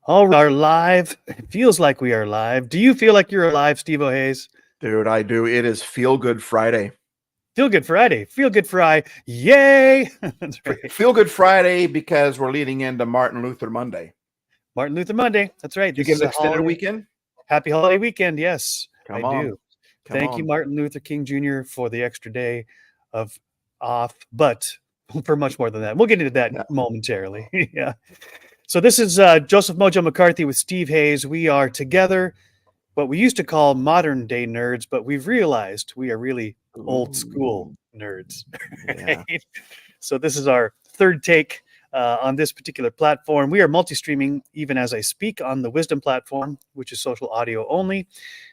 All right, are live. It feels like we are live. Do you feel like you're alive, Steve O'Hays? Dude, I do. It is Feel Good Friday. Feel Good Friday. Feel Good Friday. Yay! That's right. Feel Good Friday because we're leading into Martin Luther Monday. Martin Luther Monday. That's right. Did you This get is an a extended holiday. weekend? Happy holiday weekend. Yes, I Come on. do. Come Thank you, on. Martin Luther King Jr., for the extra day of off, but for much more than that. We'll get into that Yeah. momentarily. Yeah. So this is Joseph MoJoe McCarthy with Steve Hayes. We are together, what we used to call modern day nerds, but we've realized we are really old school nerds. Yeah. Right? So this is our third take on this particular platform. We are multi-streaming even as I speak on the Wisdom platform, which is social audio only,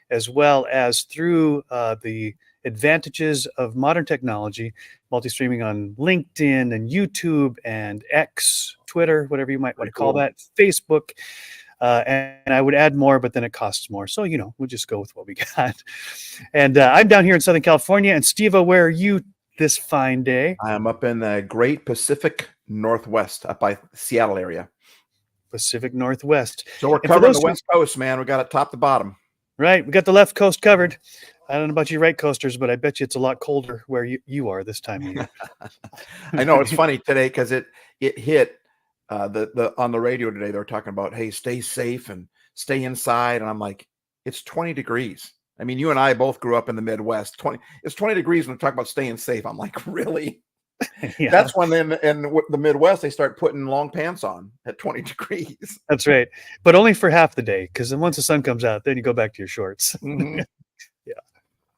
as well as through the advantages of modern technology, multi-streaming on LinkedIn and YouTube and X, Twitter, whatever you might want to call that, Facebook. And I would add more, but then it costs more. So, we'll just go with what we got. And I'm down here in Southern California. And Steve-O, where are you this fine day? I'm up in the Great Pacific Northwest, up by Seattle area. Pacific Northwest. So we're covering the West Coast, man. We got it top to bottom. Right. We got the left coast covered. I don't know about you right coasters, but I bet you it's a lot colder where you are this time of year. I know it's funny today because it hit the on the radio today. They're talking about, hey, stay safe and stay inside. And I'm like, it's 20 degrees. I mean, you and I both grew up in the Midwest. It's 20 degrees when we talk about staying safe. I'm like, really? Yeah. That's when in the Midwest, they start putting long pants on at 20 degrees. That's right. But only for half the day, because then once the sun comes out, then you go back to your shorts. Mm-hmm. Yeah.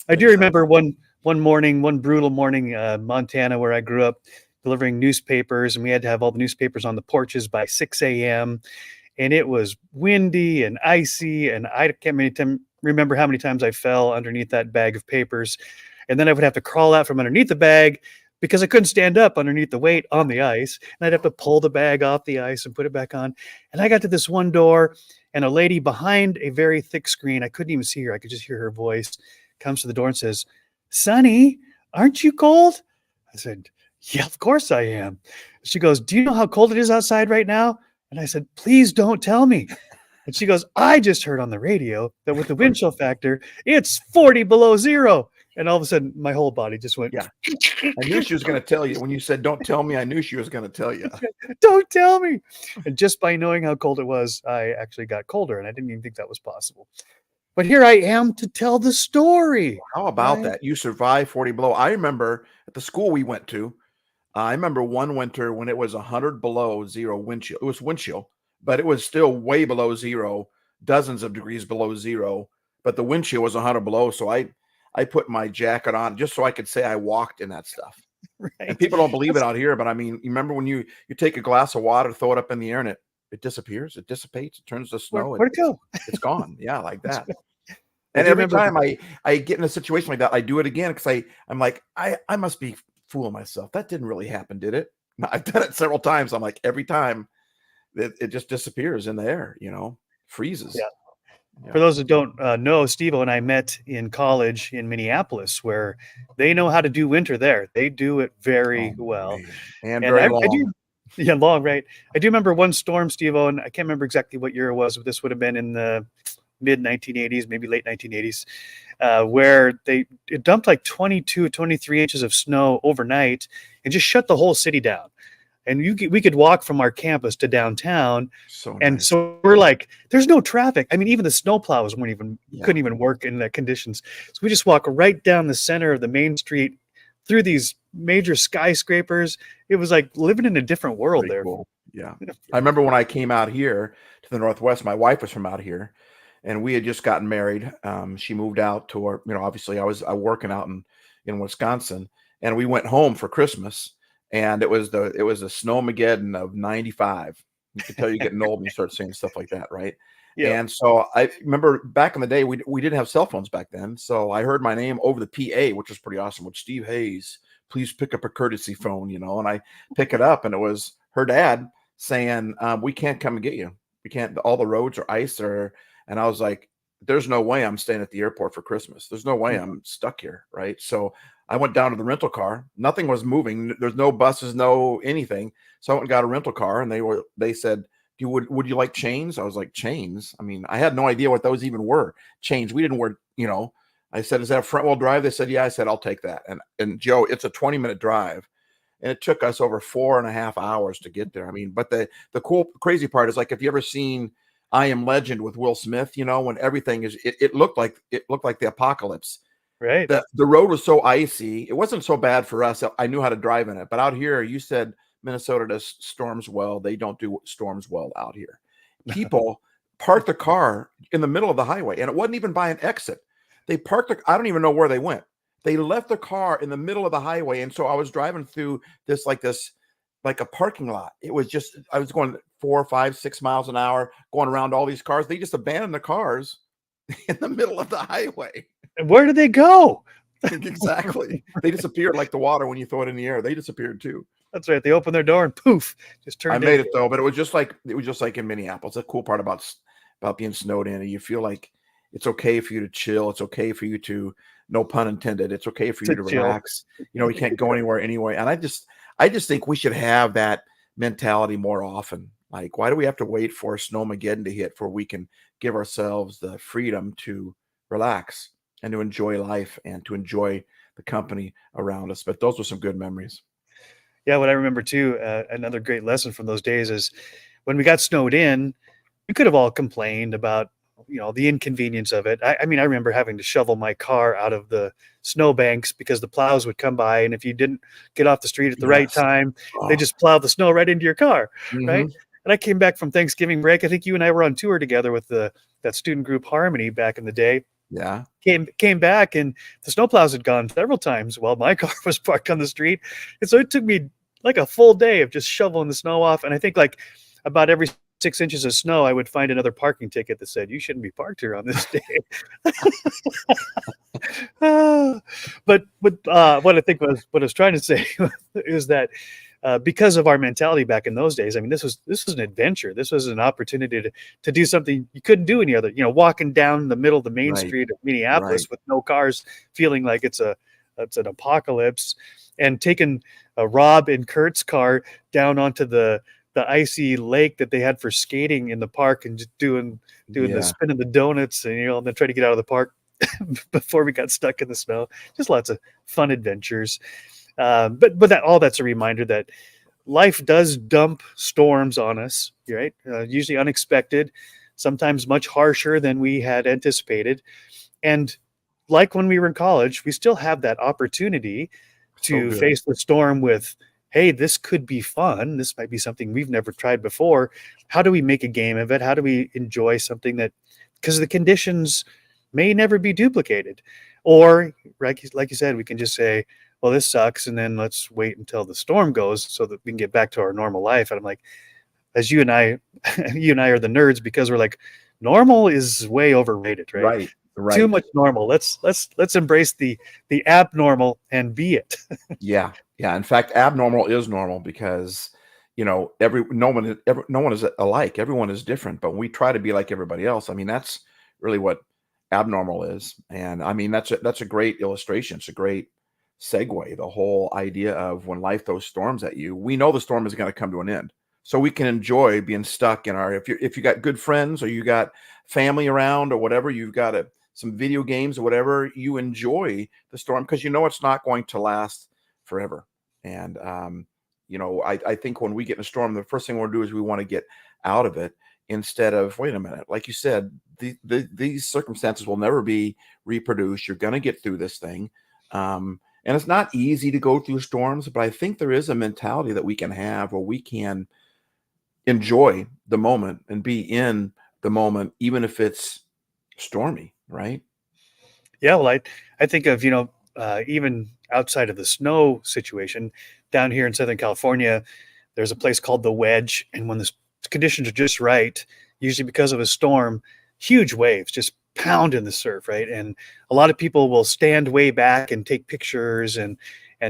I do remember one brutal morning, Montana, where I grew up, delivering newspapers, and we had to have all the newspapers on the porches by 6 a.m. And it was windy and icy, and I can't remember how many times I fell underneath that bag of papers. And then I would have to crawl out from underneath the bag because I couldn't stand up underneath the weight on the ice. And I'd have to pull the bag off the ice and put it back on. And I got to this one door, and a lady behind a very thick screen, I couldn't even see her, I could just hear her voice, comes to the door and says, "Sonny, aren't you cold?" I said, "Yeah, of course I am." She goes, "Do you know how cold it is outside right now?" And I said, "Please don't tell me." And she goes, "I just heard on the radio that with the wind chill factor, it's 40 below zero." And all of a sudden, my whole body just went. Yeah. I knew she was going to tell you. When you said, "Don't tell me," I knew she was going to tell you. Don't tell me. And just by knowing how cold it was, I actually got colder, and I didn't even think that was possible. But here I am to tell the story. How about that? You survived 40 below. I remember at the school we went to, I remember one winter when it was 100 below zero wind chill. It was wind chill, but it was still way below zero, dozens of degrees below zero. But the wind chill was 100 below. So I put my jacket on just so I could say I walked in that stuff. Right. And people don't believe it out here, but I mean, you remember when you take a glass of water, throw it up in the air, and it disappears, it dissipates, it turns to snow. Where'd it go? It's gone. Yeah, like that. And every time I get in a situation like that, I do it again because I'm like, I must be fooling myself. That didn't really happen, did it? No, I've done it several times. I'm like, every time it just disappears in the air, freezes. Yeah. For those that don't know, Steve-O and I met in college in Minneapolis, where they know how to do winter there. They do it very well. Man. And very long. Long, right? I do remember one storm, Steve-O, and I can't remember exactly what year it was, but this would have been in the mid-1980s, maybe late 1980s, where it dumped like 22, 23 inches of snow overnight and just shut the whole city down. And we could walk from our campus to downtown. So we're like, there's no traffic. I mean, even the snowplows couldn't even work in that conditions. So we just walk right down the center of the main street through these major skyscrapers. It was like living in a different world there. Cool. Yeah. I remember when I came out here to the Northwest, my wife was from out here, and we had just gotten married. She moved out to our, obviously I was working out in Wisconsin, and we went home for Christmas. And it was a snowmageddon of 95. You can tell you're getting old when you start saying stuff like that, right? Yeah. And so I remember back in the day, we didn't have cell phones back then. So I heard my name over the PA, which was pretty awesome, with Steve Hayes. Please pick up a courtesy phone, and I pick it up, and it was her dad saying, "We can't come and get you. We can't. All the roads are ice." And I was like, "There's no way I'm staying at the airport for Christmas. There's no way I'm stuck here, right?" So I went down to the rental car. Nothing was moving. There's no buses, no anything. So I went and got a rental car, and they said, "Do would you like chains? I was like, chains? I mean, I had no idea what those even were. Chains. We didn't wear, I said, is that a front wheel drive? They said, yeah. I said, I'll take that. And Joe, it's a 20-minute drive. And it took us over 4.5 hours to get there. I mean, but the crazy part is, like, if you ever seen I Am Legend with Will Smith, when everything is, it looked like the apocalypse. Right. The road was so icy. It wasn't so bad for us. I knew how to drive in it. But out here, you said Minnesota does storms well. They don't do storms well out here. People parked the car in the middle of the highway, and it wasn't even by an exit. They parked I don't even know where they went. They left the car in the middle of the highway. And so I was driving through this like a parking lot. It was just, I was going 4, 5, 6 miles an hour, going around all these cars. They just abandoned the cars in the middle of the highway. And where did they go? Exactly. They disappeared like the water when you throw it in the air. They disappeared too. That's right. They opened their door and poof, just turned. I made it though, but it was just like in Minneapolis. The cool part about being snowed in, you feel like it's okay for you to chill. It's okay for you to, no pun intended, it's okay for you to relax. You can't go anywhere anyway. And I just think we should have that mentality more often. Like, why do we have to wait for Snowmageddon to hit before we can give ourselves the freedom to relax and to enjoy life and to enjoy the company around us? But those were some good memories. Yeah, what I remember too, another great lesson from those days is when we got snowed in, we could have all complained about, the inconvenience of it. I mean, I remember having to shovel my car out of the snowbanks because the plows would come by, and if you didn't get off the street at the right time, they just plowed the snow right into your car, right? And I came back from Thanksgiving break. I think you and I were on tour together with that student group Harmony back in the day. Yeah. Came back, and the snowplows had gone several times while my car was parked on the street. And so it took me like a full day of just shoveling the snow off. And I think like about every 6 inches of snow, I would find another parking ticket that said, you shouldn't be parked here on this day. But what I think what I was trying to say is that because of our mentality back in those days, I mean, this was an adventure. This was an opportunity to do something you couldn't do any other. Walking down the middle of the main street of Minneapolis with no cars, feeling like it's an apocalypse, and taking Rob and Kurt's car down onto the icy lake that they had for skating in the park, and just doing the spin of the donuts, and and then try to get out of the park before we got stuck in the snow. Just lots of fun adventures. But that's a reminder that life does dump storms on us, right? Usually unexpected, sometimes much harsher than we had anticipated. And like when we were in college, we still have that opportunity to face the storm with, hey, this could be fun. This might be something we've never tried before. How do we make a game of it? How do we enjoy something that, because the conditions may never be duplicated? Or, like you said, we can just say, well, this sucks, and then let's wait until the storm goes so that we can get back to our normal life. And I'm like, as you and I are the nerds, because we're like, normal is way overrated, right? Right. Too much normal. Let's embrace the abnormal and be it. Yeah. In fact, abnormal is normal, because no one is alike. Everyone is different, but we try to be like everybody else. I mean, that's really what abnormal is. And I mean, that's a great illustration. It's a great segue. The whole idea of when life throws storms at you, we know the storm is going to come to an end, so we can enjoy being stuck in our. If you got good friends, or you got family around, or whatever, you've got some video games or whatever, you enjoy the storm because it's not going to last forever. And I think when we get in a storm, the first thing we want to do is we want to get out of it, instead of, wait a minute, like you said, these circumstances will never be reproduced. You're going to get through this thing. And it's not easy to go through storms, but I think there is a mentality that we can have where we can enjoy the moment and be in the moment, even if it's stormy, right? Yeah, well, I think of, even outside of the snow situation, down here in Southern California, there's a place called the Wedge. And when the conditions are just right, usually because of a storm, huge waves just pound in the surf, right? And a lot of people will stand way back and take pictures and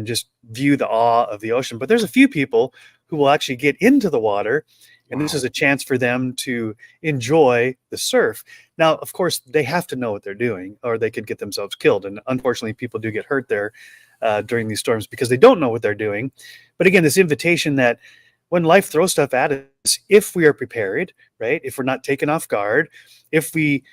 just view the awe of the ocean. But there's a few people who will actually get into the water, and this is a chance for them to enjoy the surf. Now, of course, they have to know what they're doing, or they could get themselves killed. And unfortunately, people do get hurt there during these storms because they don't know what they're doing. But again, this invitation that when life throws stuff at if we are prepared, right? If we're not taken off guard, if we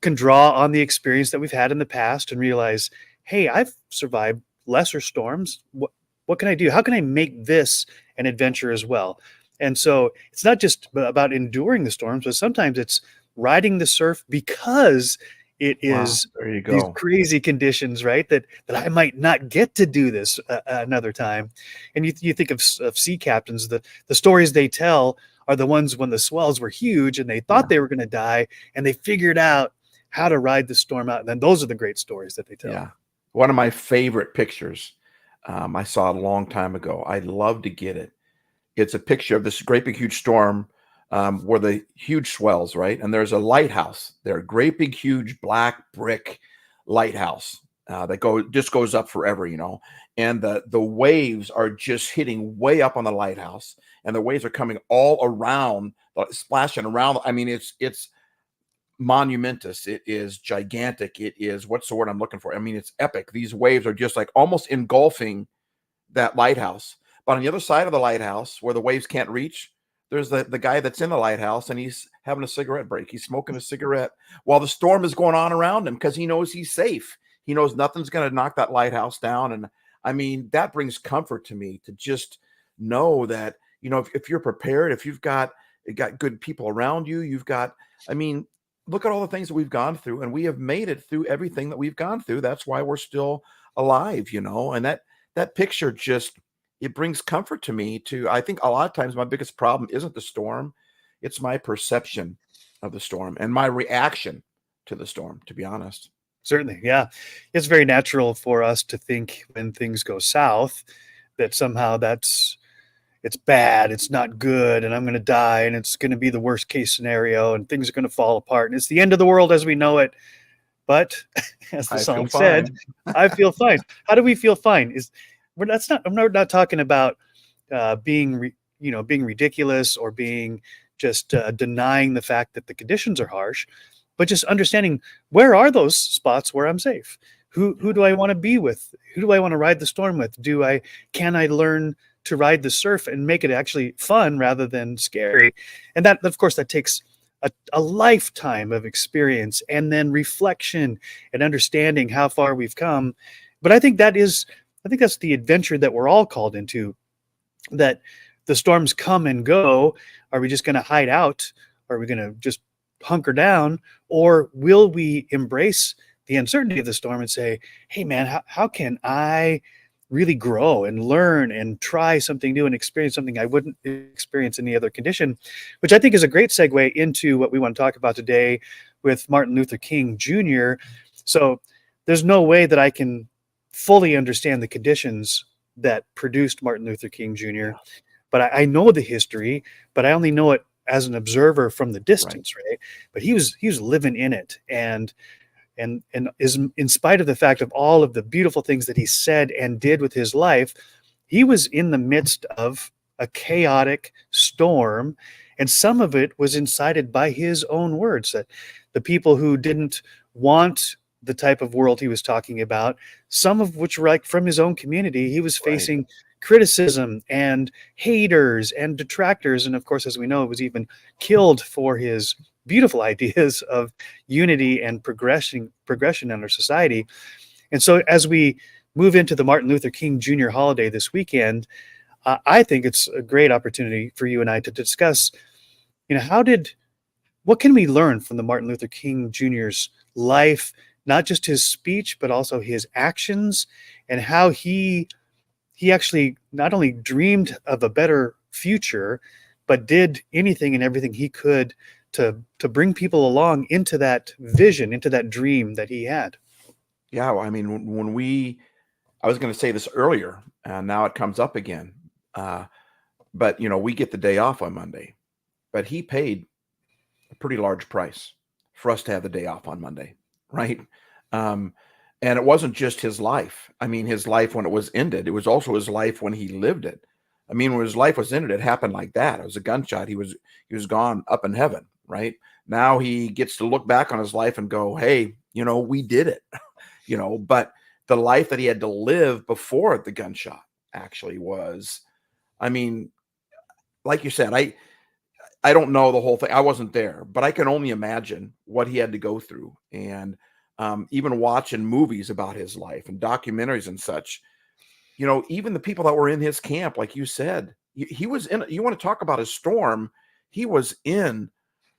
can draw on the experience that we've had in the past and realize, hey, I've survived lesser storms. What can I do? How can I make this an adventure as well? And so it's not just about enduring the storms, but sometimes it's riding the surf because it Wow, is there you these go. crazy conditions, right? That I might not get to do this another time. And you think of sea captains, the stories they tell are the ones when the swells were huge and they thought Yeah, they were going to die and they figured out how to ride the storm out. And then those are the great stories that they tell. yeah. One of my favorite pictures I saw a long time ago. I'd love to get it. It's a picture of this great big huge storm where the huge swells, right? And there's a lighthouse there, a great big huge black brick lighthouse that just goes up forever, And the waves are just hitting way up on the lighthouse, and the waves are coming all around, splashing around. I mean, it's monumentous. It is gigantic. It is, what's the word I'm looking for? I mean, it's epic. These waves are just like almost engulfing that lighthouse. But on the other side of the lighthouse, where the waves can't reach, there's the guy that's in the lighthouse, and he's having a cigarette break. He's smoking a cigarette while the storm is going on around him because he knows he's safe. He knows nothing's going to knock that lighthouse down. And I mean, that brings comfort to me to just know that, if you're prepared, if you've got good people around you, I mean, look at all the things that we've gone through, and we have made it through everything that we've gone through. That's why we're still alive, and that picture just, it brings comfort to me. I think a lot of times my biggest problem isn't the storm, it's my perception of the storm and my reaction to the storm, to be honest. Certainly. Yeah. It's very natural for us to think when things go south that somehow it's bad, it's not good, and I'm going to die, and it's going to be the worst case scenario, and things are going to fall apart, and it's the end of the world as we know it. But as the I feel song said, fine. I feel fine. How do we feel fine? I'm not talking about being ridiculous or being just denying the fact that the conditions are harsh, but just understanding where are those spots where I'm safe. Who do I want to be with? Who do I want to ride the storm with? Can I learn to ride the surf and make it actually fun rather than scary? And that, of course, that takes a lifetime of experience and then reflection and understanding how far we've come. But I think that's the adventure that we're all called into, that the storms come and go. Are we just going to hide out? Are we going to just hunker down? Or will we embrace the uncertainty of the storm and say, hey man, how can I really grow and learn and try something new and experience something I wouldn't experience in any other condition? Which I think is a great segue into what we want to talk about today with Martin Luther King Jr. So there's no way that I can fully understand the conditions that produced Martin Luther King Jr., but I know the history, but I only know it as an observer from the distance, right? But he was living in it, and is, in spite of the fact of all of the beautiful things that he said and did with his life, he was in the midst of a chaotic storm, and some of it was incited by his own words, that the people who didn't want the type of world he was talking about, some of which were like from his own community, he was facing criticism and haters and detractors. And of course, as we know, it was even killed for his beautiful ideas of unity and progression in our society. And so as we move into the Martin Luther King Jr. holiday this weekend, I think it's a great opportunity for you and I to discuss, what can we learn from the Martin Luther King Jr.'s life, not just his speech, but also his actions, and how he actually not only dreamed of a better future, but did anything and everything he could to bring people along into that vision, into that dream that he had. Yeah, well, I mean, I was going to say this earlier, and now it comes up again. But we get the day off on Monday, but he paid a pretty large price for us to have the day off on Monday, right? Um, and it wasn't just his life. I mean, his life when it was ended, it was also his life when he lived it. I mean, when his life was ended, it happened like that. It was a gunshot. He was gone up in heaven, right? Now he gets to look back on his life and go, hey, we did it, but the life that he had to live before the gunshot actually was, I mean, like you said, I don't know the whole thing. I wasn't there, but I can only imagine what he had to go through. And even watching movies about his life and documentaries and such, even the people that were in his camp, like you said, he was in. You want to talk about a storm? He was in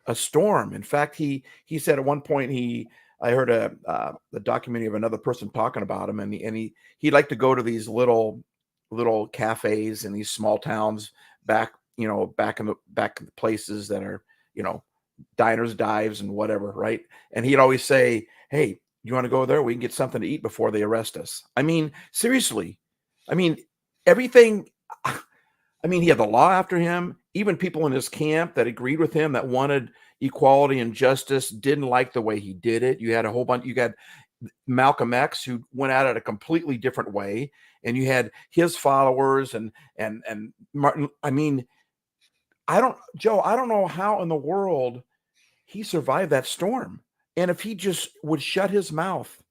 a storm. In fact, he said at one point I heard a documentary of another person talking about him, and he'd like to go to these little cafes in these small towns back back in the places that are diners, dives, and whatever, right? And he'd always say, "Hey, you want to go there? We can get something to eat before they arrest us." I mean, seriously. I mean, everything. I mean, he had the law after him. Even people in his camp that agreed with him, that wanted equality and justice, didn't like the way he did it. You had a whole bunch. You got Malcolm X, who went at it a completely different way, and you had his followers and Martin. I mean, Joe, I don't know how in the world he survived that storm. And if he just would shut his mouth,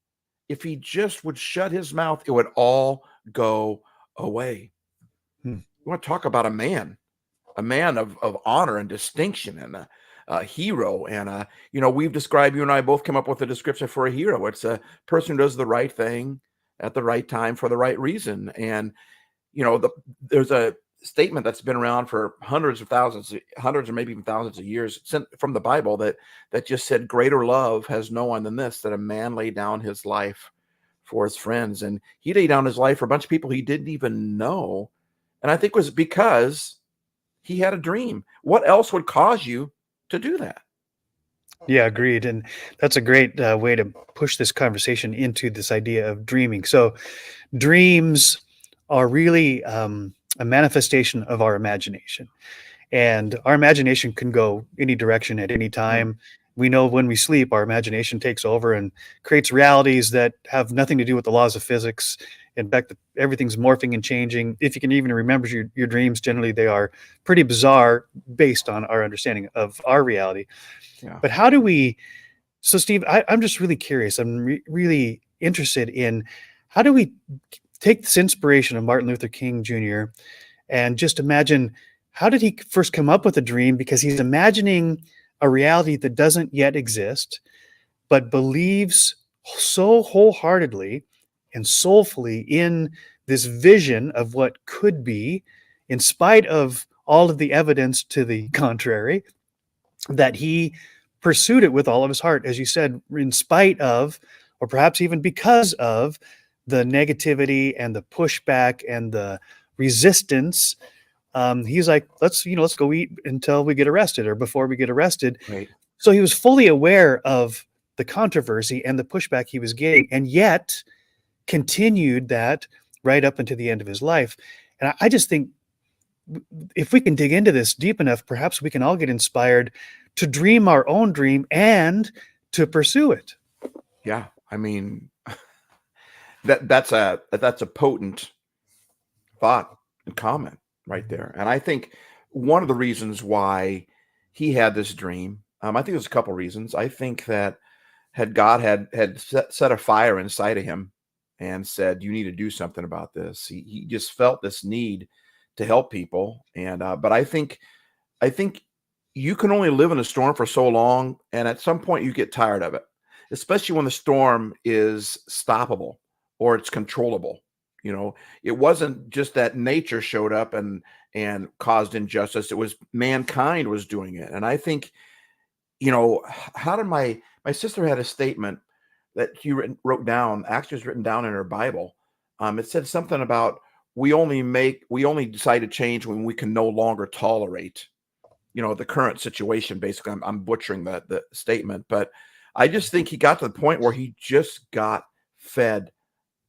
if he just would shut his mouth, it would all go away. Hmm. You want to talk about a man of honor and distinction, and a hero. And, we've described, you and I both come up with a description for a hero. It's a person who does the right thing at the right time for the right reason. And, there's a statement that's been around for hundreds or maybe even thousands of years from the Bible that just said, greater love has no one than this, that a man lay down his life for his friends. And he laid down his life for a bunch of people he didn't even know. And I think it was because he had a dream. What else would cause you to do that? Yeah, agreed. And that's a great way to push this conversation into this idea of dreaming. So, dreams are really a manifestation of our imagination. And our imagination can go any direction at any time. We know when we sleep, our imagination takes over and creates realities that have nothing to do with the laws of physics. In fact, everything's morphing and changing. If you can even remember your dreams, generally they are pretty bizarre based on our understanding of our reality. Yeah. But how do we? So, Steve, I'm just really curious. I'm really interested in how do we take this inspiration of Martin Luther King Jr. and just imagine, how did he first come up with a dream? Because he's imagining a reality that doesn't yet exist, but believes so wholeheartedly and soulfully in this vision of what could be, in spite of all of the evidence to the contrary, that he pursued it with all of his heart, as you said, in spite of, or perhaps even because of, the negativity and the pushback and the resistance. He's like, let's go eat until we get arrested, or before we get arrested. Right. So he was fully aware of the controversy and the pushback he was getting, and yet continued that right up into the end of his life. And I just think if we can dig into this deep enough, perhaps we can all get inspired to dream our own dream and to pursue it. Yeah. I mean, that's a potent thought and comment right there. And I think one of the reasons why he had this dream, I think there's a couple reasons. I think that God had set a fire inside of him and said, you need to do something about this. He just felt this need to help people. And but I think you can only live in a storm for so long, and at some point you get tired of it, especially when the storm is stoppable or it's controllable. It wasn't just that nature showed up and caused injustice. It was mankind was doing it. And I think, how did my sister had a statement that she wrote down, actually was written down in her Bible. It said something about, we only decide to change when we can no longer tolerate, the current situation. Basically, I'm butchering the statement, but I just think he got to the point where he just got fed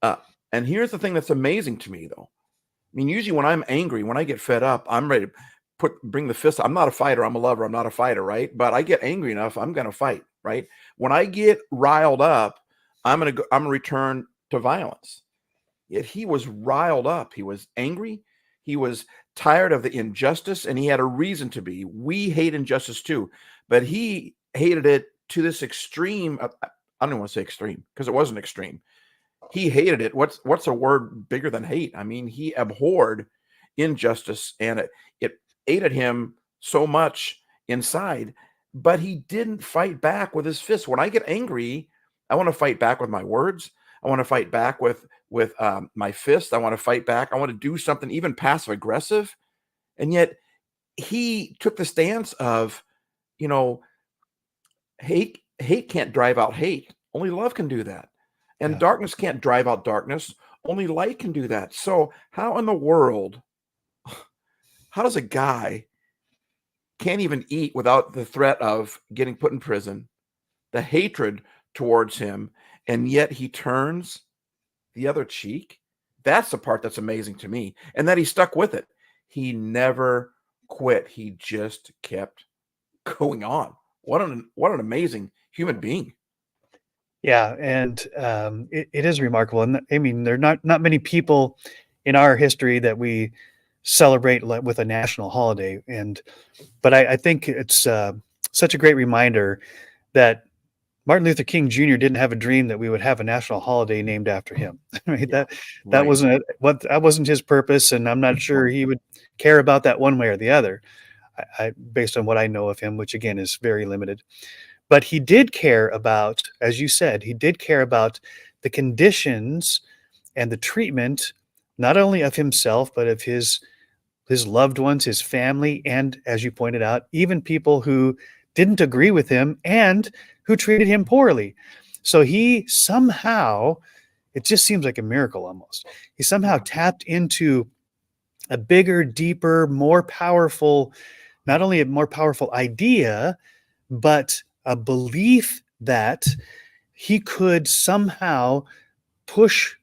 up. And here's the thing that's amazing to me, though. I mean, usually when I'm angry, when I get fed up, I'm ready to bring the fist. I'm not a fighter. I'm a lover. I'm not a fighter, right? But I get angry enough, I'm going to fight, right? When I get riled up, I'm going to return to violence. Yet he was riled up. He was angry. He was tired of the injustice, and he had a reason to be. We hate injustice too, but he hated it to this extreme. I don't want to say extreme because it wasn't extreme. He hated it. What's a word bigger than hate? I mean, he abhorred injustice, and it ate at him so much inside, but he didn't fight back with his fists. When I get angry, I want to fight back with my words. I want to fight back with my fist. I want to fight back. I want to do something even passive aggressive. And yet he took the stance of, you know, hate can't drive out hate. Only love can do that. And Yeah. darkness can't drive out darkness. Only light can do that. So how in the world, how does a guy can't even eat without the threat of getting put in prison, the hatred towards him, and yet he turns the other cheek? That's the part that's amazing to me. And that he stuck with it. He never quit. He just kept going on. What an amazing human being. Yeah, and it is remarkable. And I mean, there are not many people in our history that we celebrate with a national holiday. But I think it's such a great reminder that Martin Luther King Jr. didn't have a dream that we would have a national holiday named after him. Right? Yeah, That right. that wasn't his purpose, and I'm not sure he would care about that one way or the other. Based on what I know of him, which again is very limited. But he did care about, as you said, he did care about the conditions and the treatment, not only of himself, but of his loved ones, his family, and as you pointed out, even people who didn't agree with him and who treated him poorly. So he somehow, it just seems like a miracle almost. He somehow tapped into a bigger, deeper, more powerful, not only a more powerful idea, but a belief that he could somehow push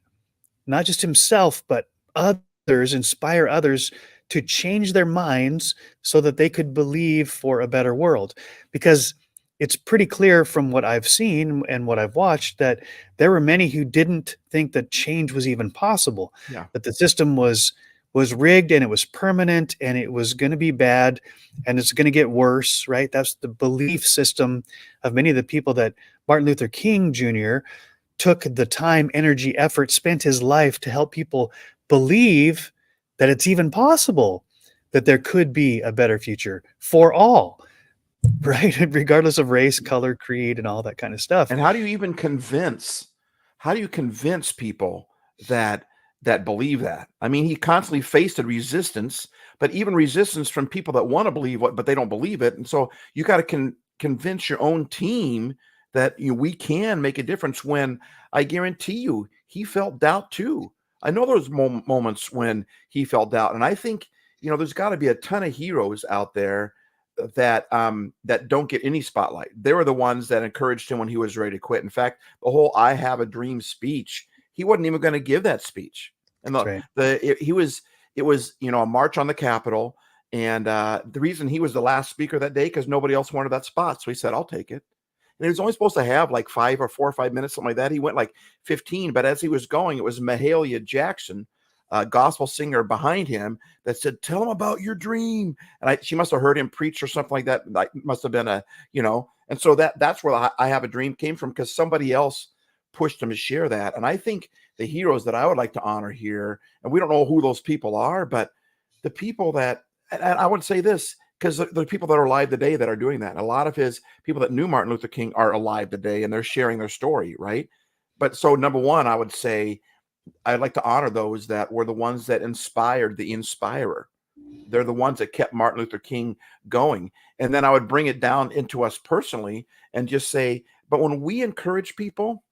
not just himself, but others, inspire others to change their minds so that they could believe for a better world. Because it's pretty clear from what I've seen and what I've watched that there were many who didn't think that change was even possible, Yeah. that the system was rigged and it was permanent and it was going to be bad and it's going to get worse, right? That's the belief system of many of the people that Martin Luther King Jr. took the time, energy, effort, spent his life to help people believe that it's even possible that there could be a better future for all, right? Regardless of race, color, creed, and all that kind of stuff. And how do you even convince? How do you convince people that believe that? I mean, he constantly faced a resistance, but even resistance from people that want to believe what, but they don't believe it. And so you got to convince your own team that we can make a difference. When I guarantee you, he felt doubt too. I know there's moments when he felt doubt, and I think there's got to be a ton of heroes out there that don't get any spotlight. They were the ones that encouraged him when he was ready to quit. In fact, the whole "I have a dream" speech, he wasn't even going to give that speech. And Right. it was a march on the Capitol, and the reason he was the last speaker that day because nobody else wanted that spot, so he said, "I'll take it." And he was only supposed to have like 4 or 5 minutes, something like that. He went like 15, but as he was going, it was Mahalia Jackson, a gospel singer behind him, that said, "Tell him about your dream." And she must have heard him preach or something like that. Like, must have been and so that's where I Have a Dream came from, because somebody else pushed him to share that. And I think the heroes that I would like to honor here, and we don't know who those people are, but the people that, and I would say this, because the people that are alive today that are doing that, and a lot of his people that knew Martin Luther King are alive today, and they're sharing their story, right? But so number one, I would say I'd like to honor those that were the ones that inspired the inspirer. They're the ones that kept Martin Luther King going. And then I would bring it down into us personally and just say, but when we encourage people,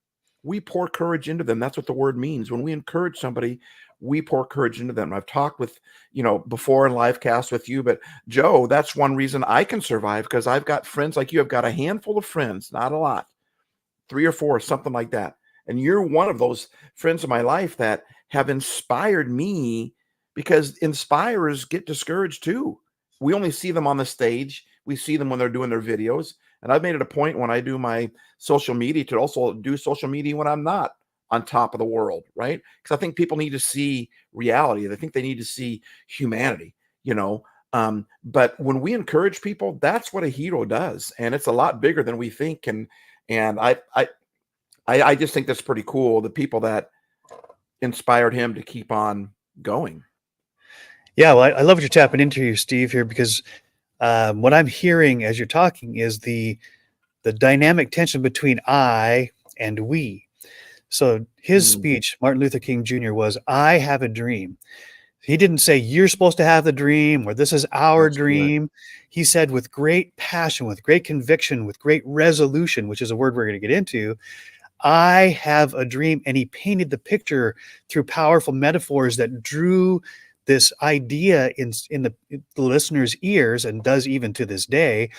we pour courage into them. That's what the word means. When we encourage somebody, we pour courage into them. I've talked with, before in live cast with you, but Joe, that's one reason I can survive, because I've got friends like you. I've got a handful of friends, not a lot, 3 or 4, something like that. And you're one of those friends in my life that have inspired me, because inspirers get discouraged too. We only see them on the stage. We see them when they're doing their videos. And I've made it a point when I do my social media to also do social media when I'm not on top of the world, right? Because I think people need to see reality. They think they need to see humanity, but when we encourage people, that's what a hero does. And it's a lot bigger than we think. And I just think that's pretty cool. The people that inspired him to keep on going. Yeah, well, I love what you're tapping into here, Steve, here, because What I'm hearing as you're talking is the dynamic tension between I and we. So his Mm, speech, Martin Luther King Jr., was, I have a dream. He didn't say, you're supposed to have the dream or this is our that's good. dream. He said, with great passion, with great conviction, with great resolution, which is a word we're going to get into, I have a dream. And he painted the picture through powerful metaphors that drew this idea in the listener's ears, and does even to this day,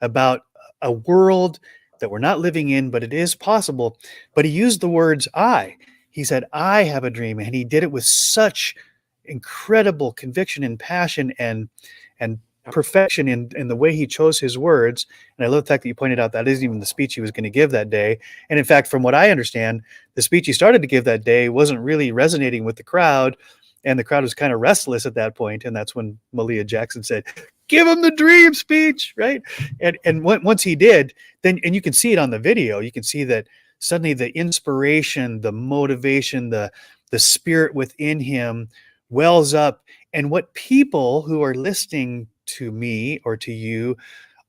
about a world that we're not living in, but it is possible. But he used the words I. He said, I have a dream. And he did it with such incredible conviction and passion and Yep. perfection in the way he chose his words. And I love the fact that you pointed out that isn't even the speech he was going to give that day. And in fact, from what I understand, the speech he started to give that day wasn't really resonating with the crowd. And the crowd was kind of restless at that point. And that's when Malia Jackson said, give him the dream speech, right? And once he did, then, and you can see it on the video, you can see that suddenly the inspiration, the motivation, the spirit within him wells up. And what people who are listening to me or to you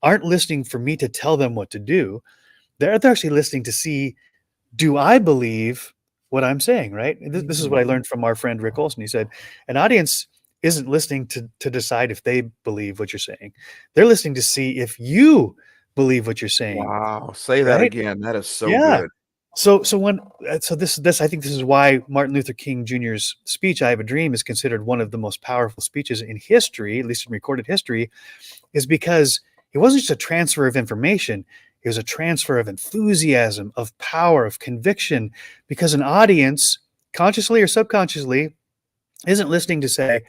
aren't listening for me to tell them what to do. They're actually listening to see, do I believe what I'm saying, right? This is what I Mhm. learned from our friend Rick Olson. He said, an audience isn't listening to decide if they believe what you're saying. They're listening to see if you believe what you're saying, Wow. Say that right? again. That is so Yeah. good. So I think this is why Martin Luther King Jr.'s speech, I Have a Dream, is considered one of the most powerful speeches in history, at least in recorded history, is because it wasn't just a transfer of information. It was a transfer of enthusiasm, of power, of conviction, because an audience, consciously or subconsciously, isn't listening to say,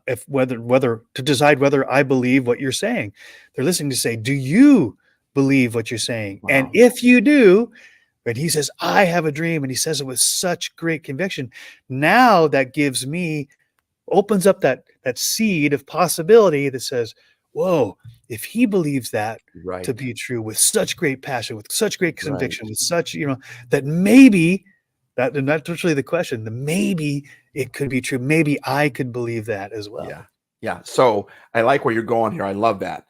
if whether to decide whether I believe what you're saying. They're listening to say, do you believe what you're saying? And Wow. if you do, and he says, I have a dream, and he says it with such great conviction. Now that gives me, opens up that seed of possibility that says, whoa, if he believes that to Right. be true with such great passion, with such great Right. conviction, with such, that maybe that, and that's really the question, the maybe it could be true. Maybe I could believe that as well. Yeah. Yeah. So I like where you're going here. I love that.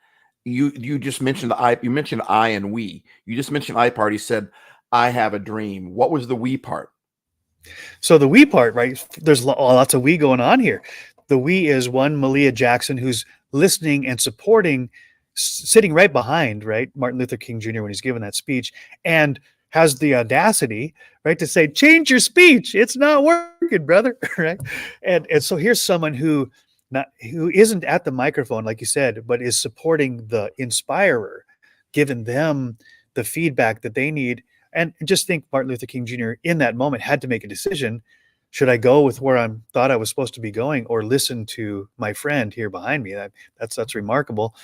You just mentioned you mentioned I and we. You just mentioned I part. He said, I have a dream. What was the we part? So the we part, right? There's lots of we going on here. The we is one, Malia Jackson, who's listening and supporting, sitting right behind, right, Martin Luther King Jr. when he's given that speech, and has the audacity, right, to say, change your speech. It's not working, brother, right? And so here's someone who isn't at the microphone, like you said, but is supporting the inspirer, giving them the feedback that they need. And just think, Martin Luther King Jr. in that moment had to make a decision. Should I go with where I thought I was supposed to be going, or listen to my friend here behind me? That's remarkable.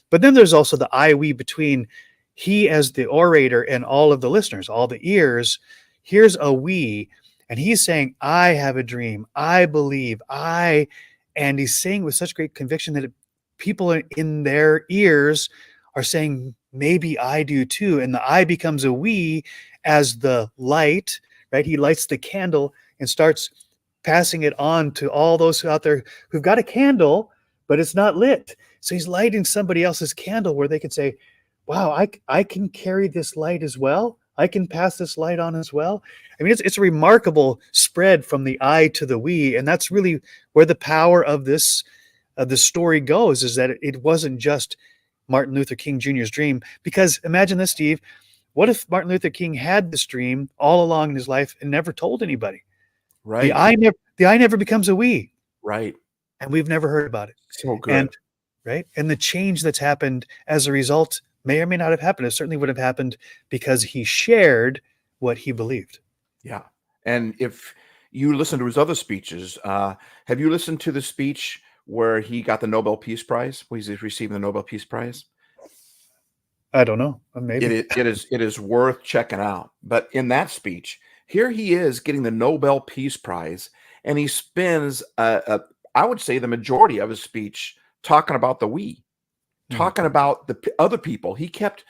But then there's also the I we between he as the orator and all of the listeners, all the ears. Here's a we, and he's saying, I have a dream. I believe. And he's saying with such great conviction that people in their ears are saying, maybe I do too. And the I becomes a we as the light, right? He lights the candle and starts passing it on to all those out there who've got a candle, but it's not lit. So he's lighting somebody else's candle where they can say, wow, I can carry this light as well. I can pass this light on as well. I mean, it's a remarkable spread from the I to the we. And that's really where the power of this the story goes, is that it wasn't just Martin Luther King Jr.'s dream. Because imagine this, Steve. What if Martin Luther King had this dream all along in his life and never told anybody? Right. The I never becomes a we, Right. and we've never heard about it. So And good. right, and the change that's happened as a result may or may not have happened. It certainly would have happened because he shared what he believed. Yeah. And if you listen to his other speeches, have you listened to the speech where he got the Nobel Peace Prize? Where he's receiving the Nobel Peace Prize? I don't know, It maybe. is, it is worth checking out. But in that speech, here he is getting the Nobel Peace Prize, and he spends, I would say, the majority of his speech talking about the we, Mhm. talking about the other people. He kept,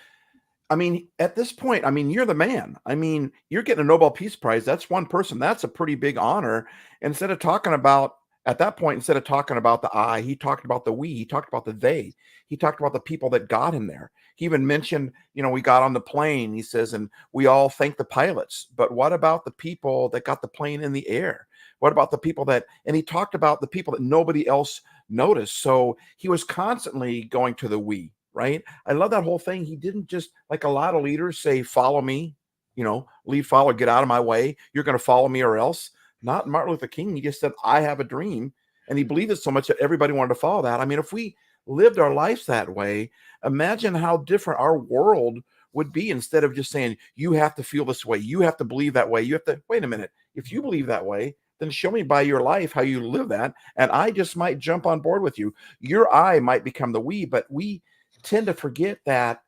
I mean, at this point, I mean, you're the man. I mean, you're getting a Nobel Peace Prize. That's one person. That's a pretty big honor. Instead of talking about At that point, instead of talking about the I, he talked about the we. He talked about the they. He talked about the people that got him there. He even mentioned, we got on the plane, he says, and we all thank the pilots. But what about the people that got the plane in the air? What about the people and he talked about the people that nobody else noticed. So he was constantly going to the we, right? I love that whole thing. He didn't just, like a lot of leaders say, follow me, lead, follow, get out of my way. You're going to follow me or else. Not Martin Luther King. He just said, I have a dream. And he believed it so much that everybody wanted to follow that. I mean, if we lived our lives that way, imagine how different our world would be, instead of just saying, you have to feel this way. You have to believe that way. You have to, wait a minute. If you believe that way, then show me by your life how you live that. And I just might jump on board with you. Your I might become the we, but we tend to forget that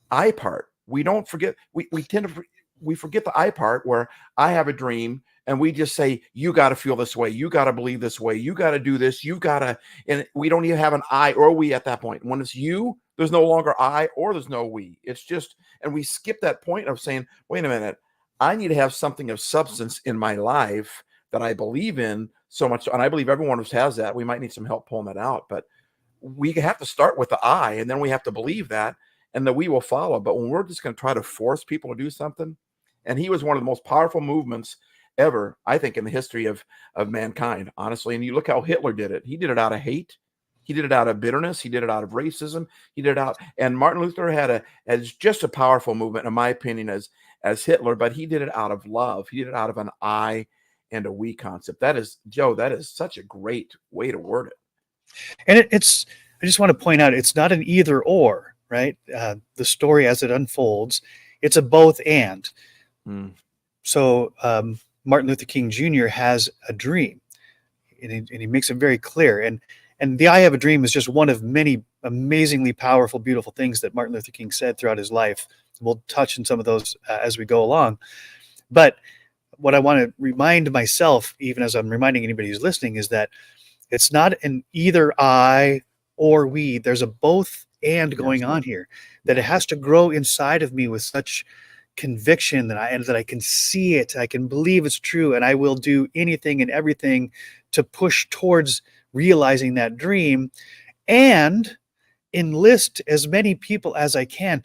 I part. We don't forget. We forget the I part, where I have a dream and we just say, you got to feel this way. You got to believe this way. You got to do this. You got to, and we don't even have an I or we at that point. When it's you, there's no longer I or there's no we. It's just, and we skip that point of saying, wait a minute, I need to have something of substance in my life that I believe in so much. And I believe everyone who has that. We might need some help pulling that out, but we have to start with the I, and then we have to believe that, and the we will follow. But when we're just going to try to force people to do something, and he was one of the most powerful movements ever, I think, in the history of mankind, honestly. And you look how Hitler did it. He did it out of hate. He did it out of bitterness. He did it out of racism. He did it out. And Martin Luther has just a powerful movement, in my opinion, as Hitler, but he did it out of love. He did it out of an I and a we concept. That is, Joe, that is such a great way to word it. And I just want to point out, it's not an either or, right? The story as it unfolds, it's a both and. So Martin Luther King Jr. has a dream, and he makes it very clear. And the I have a dream is just one of many amazingly powerful, beautiful things that Martin Luther King said throughout his life. We'll touch on some of those as we go along. But what I want to remind myself, even as I'm reminding anybody who's listening, is that it's not an either I or we. There's a both and going on here, that it has to grow inside of me with such conviction that I can see it, I can believe it's true, and I will do anything and everything to push towards realizing that dream, and enlist as many people as I can,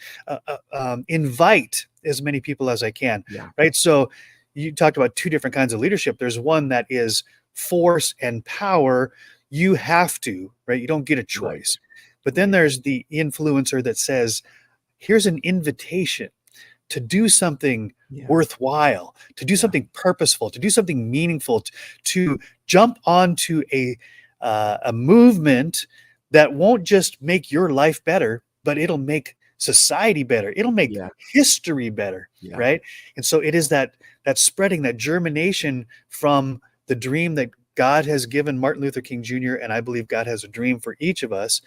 invite as many people as I can. Right. So you talked about two different kinds of leadership. There's one that is force and power. You have to, right? You don't get a choice. But then there's the influencer that says, here's an invitation to do something worthwhile, to do something purposeful, to do something meaningful, to jump onto a movement that won't just make your life better, but it'll make society better. It'll make history better, right? And so it is that spreading, that germination from the dream that God has given Martin Luther King Jr., and I believe God has a dream for each of us,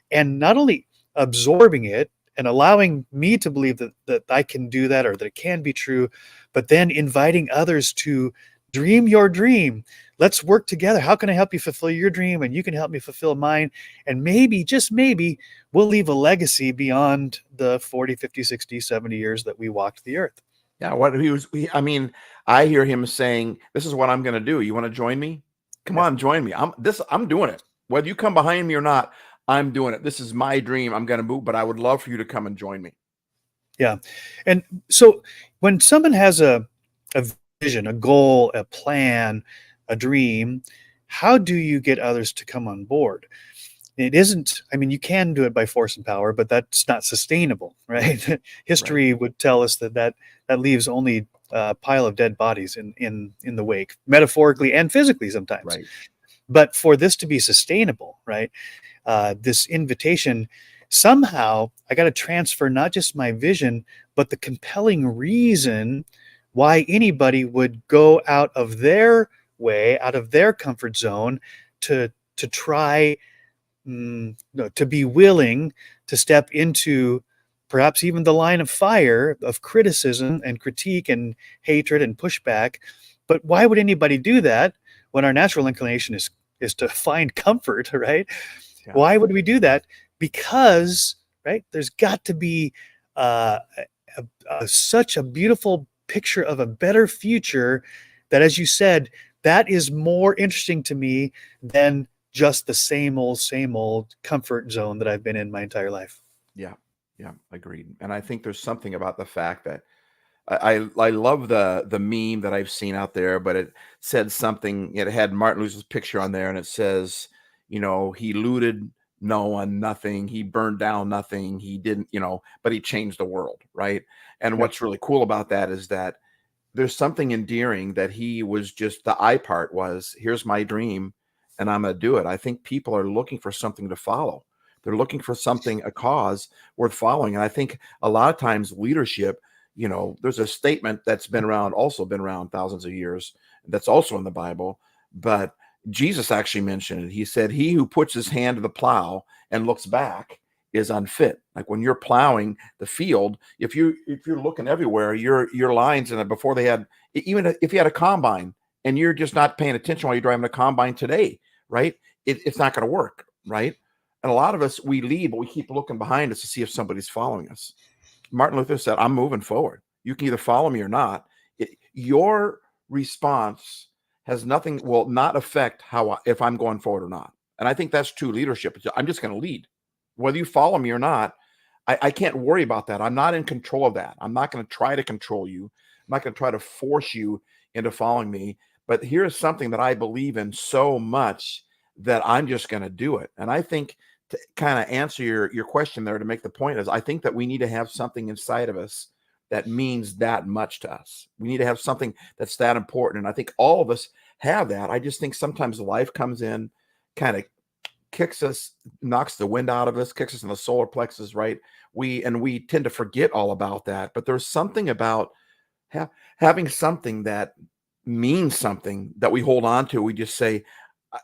and not only absorbing it and allowing me to believe that I can do that, or that it can be true, but then inviting others to dream your dream. Let's work together. How can I help you fulfill your dream? And you can help me fulfill mine. And maybe, just maybe, we'll leave a legacy beyond the 40, 50, 60, 70 years that we walked the earth. Yeah, I hear him saying, this is what I'm going to do. You want to join me? Come on, join me. I'm doing it. Whether you come behind me or not, I'm doing it. This is my dream. I'm going to move, but I would love for you to come and join me. Yeah. And so when someone has a vision, a goal, a plan, a dream, how do you get others to come on board? It isn't, you can do it by force and power, but that's not sustainable, right? History would tell us that leaves only a pile of dead bodies in the wake, metaphorically and physically sometimes. Right. But for this to be sustainable, right, this invitation, somehow I got to transfer not just my vision, but the compelling reason why anybody would go out of their way, out of their comfort zone, to try, to be willing to step into perhaps even the line of fire of criticism and critique and hatred and pushback. But why would anybody do that when our natural inclination is to find comfort, right? Yeah. Why would we do that? Because, right, there's got to be such a beautiful picture of a better future that, as you said, that is more interesting to me than just the same old comfort zone that I've been in my entire life. Yeah. Yeah. Agreed. And I think there's something about the fact that I love the meme that I've seen out there, but it said something. It had Martin Luther's picture on there, and it says, he looted no one, nothing. He burned down nothing. He didn't, but he changed the world, right? And Yep. what's really cool about that is that there's something endearing that he was just the I part was, here's my dream, and I'm going to do it. I think people are looking for something to follow. They're looking for something, a cause worth following. And I think a lot of times leadership, there's a statement that's been around thousands of years. That's also in the Bible, but Jesus actually mentioned it. He said, he who puts his hand to the plow and looks back is unfit. Like when you're plowing the field, if you're looking everywhere, your lines in it before they had, even if you had a combine and you're just not paying attention while you're driving a combine today, right? It's not going to work, right? And a lot of us, we lead, but we keep looking behind us to see if somebody's following us. Martin Luther said, I'm moving forward. You can either follow me or not. Your response has nothing, will not affect if I'm going forward or not. And I think that's true leadership. I'm just going to lead. Whether you follow me or not, I can't worry about that. I'm not in control of that. I'm not going to try to control you. I'm not going to try to force you into following me. But here's something that I believe in so much that I'm just going to do it. And I think to kind of answer your question there, to make the point is, I think that we need to have something inside of us that means that much to us. We need to have something that's that important. And I think all of us have that. I just think sometimes life comes in, kind of kicks us, knocks the wind out of us, kicks us in the solar plexus, right? We tend to forget all about that. But there's something about having something that means something that we hold on to. We just say,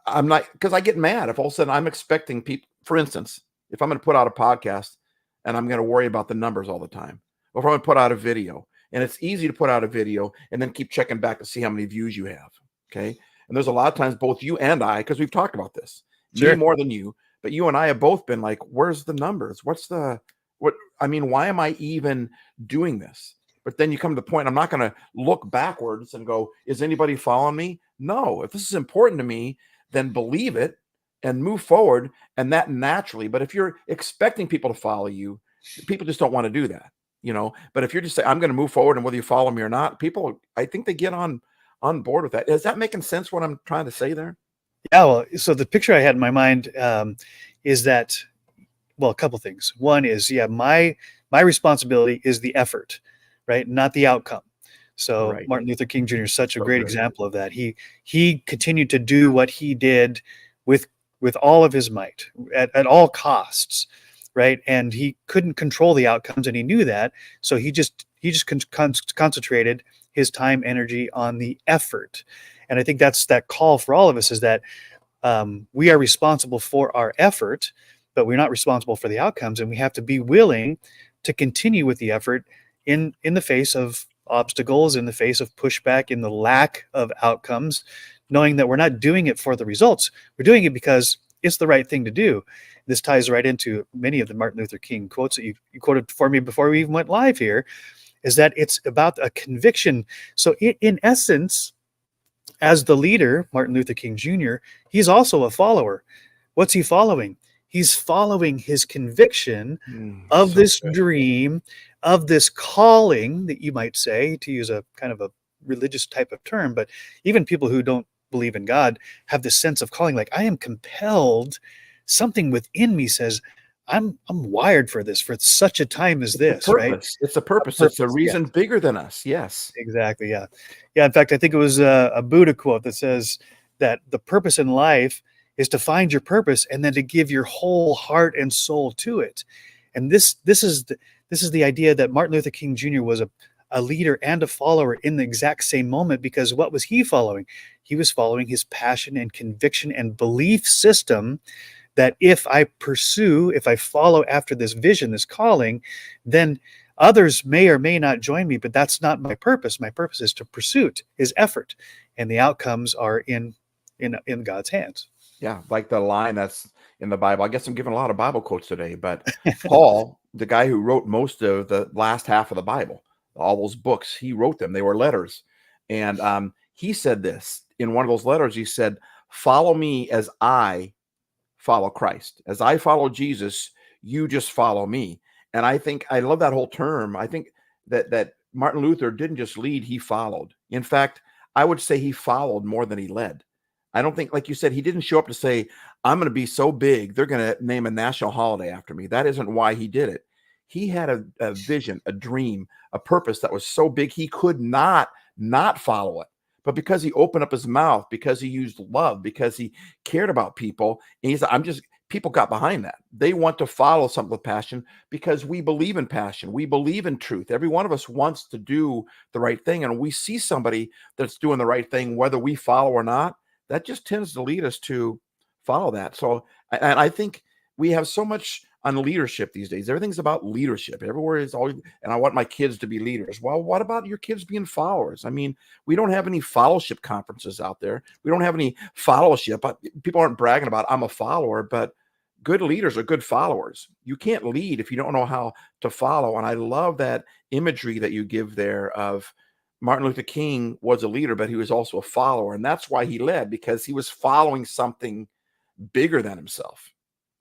I'm not, because I get mad if all of a sudden I'm expecting people, for instance, if I'm going to put out a podcast and I'm going to worry about the numbers all the time, or if I'm going to put out a video, and it's easy to put out a video and then keep checking back to see how many views you have. Okay. And there's a lot of times both you and I, because we've talked about this, Sure. me more than you, but you and I have both been like, where's the numbers? Why am I even doing this? But then you come to the point, I'm not going to look backwards and go, is anybody following me? No. If this is important to me, then believe it and move forward, and that naturally. But if you're expecting people to follow you, people just don't want to do that, But if you're just saying, I'm going to move forward, and whether you follow me or not, people, I think they get on board with that. Is that making sense what I'm trying to say there? Yeah, well, so the picture I had in my mind is that, well, a couple things. One is, my responsibility is the effort, right? Not the outcome. So Right. Martin Luther King Jr. is such a So great good. example of that. He continued to do what he did with all of his might at all costs, right? And he couldn't control the outcomes, and he knew that. So he just concentrated his time, energy on the effort. And I think that's that call for all of us, is that we are responsible for our effort, but we're not responsible for the outcomes. And we have to be willing to continue with the effort in the face of obstacles, in the face of pushback, in the lack of outcomes, knowing that we're not doing it for the results. We're doing it because it's the right thing to do. This ties right into many of the Martin Luther King quotes that you quoted for me before we even went live here, is that it's about a conviction. So in essence, as the leader, Martin Luther King Jr., he's also a follower. What's he following? He's following his conviction of So this good. dream, of this calling, that you might say, to use a kind of a religious type of term. But even people who don't believe in God have this sense of calling, like, I am compelled. Something within me says, I'm wired for this, for such a time as this, right? It's a purpose. It's a Purpose, yeah. reason bigger than us. Yes. Exactly. Yeah. Yeah. In fact, I think it was a Buddha quote that says that the purpose in life is to find your purpose and then to give your whole heart and soul to it. And this is the idea that Martin Luther King Jr. was a leader and a follower in the exact same moment, because what was he following? He was following his passion and conviction and belief system that if I follow after this vision, this calling, then others may or may not join me, but that's not my purpose. My purpose is to pursuit, is effort, and the outcomes are in God's hands. Yeah, like the line that's in the Bible. I guess I'm giving a lot of Bible quotes today, but Paul, the guy who wrote most of the last half of the Bible, all those books, he wrote them. They were letters, and he said this in one of those letters. He said, "Follow me as I follow Christ. As I follow Jesus, you just follow me." And I think I love that whole term. I think that Martin Luther didn't just lead, he followed. In fact, I would say he followed more than he led. I don't think, like you said, he didn't show up to say, "I'm going to be so big, they're going to name a national holiday after me." That isn't why he did it. He had a vision, a dream, a purpose that was so big he could not follow it. But because he opened up his mouth, because he used love, because he cared about people, and he's, I'm just, people got behind that. They want to follow something with passion because we believe in passion. We believe in truth. Every one of us wants to do the right thing. And we see somebody that's doing the right thing, whether we follow or not, that just tends to lead us to follow that. So, and I think we have so much on leadership these days. Everything's about leadership. Everywhere is always, and I want my kids to be leaders. Well, what about your kids being followers? I mean, we don't have any fellowship conferences out there. We don't have any fellowship. People aren't bragging about, "I'm a follower," but good leaders are good followers. You can't lead if you don't know how to follow. And I love that imagery that you give there of Martin Luther King was a leader, but he was also a follower. And that's why he led, because he was following something bigger than himself.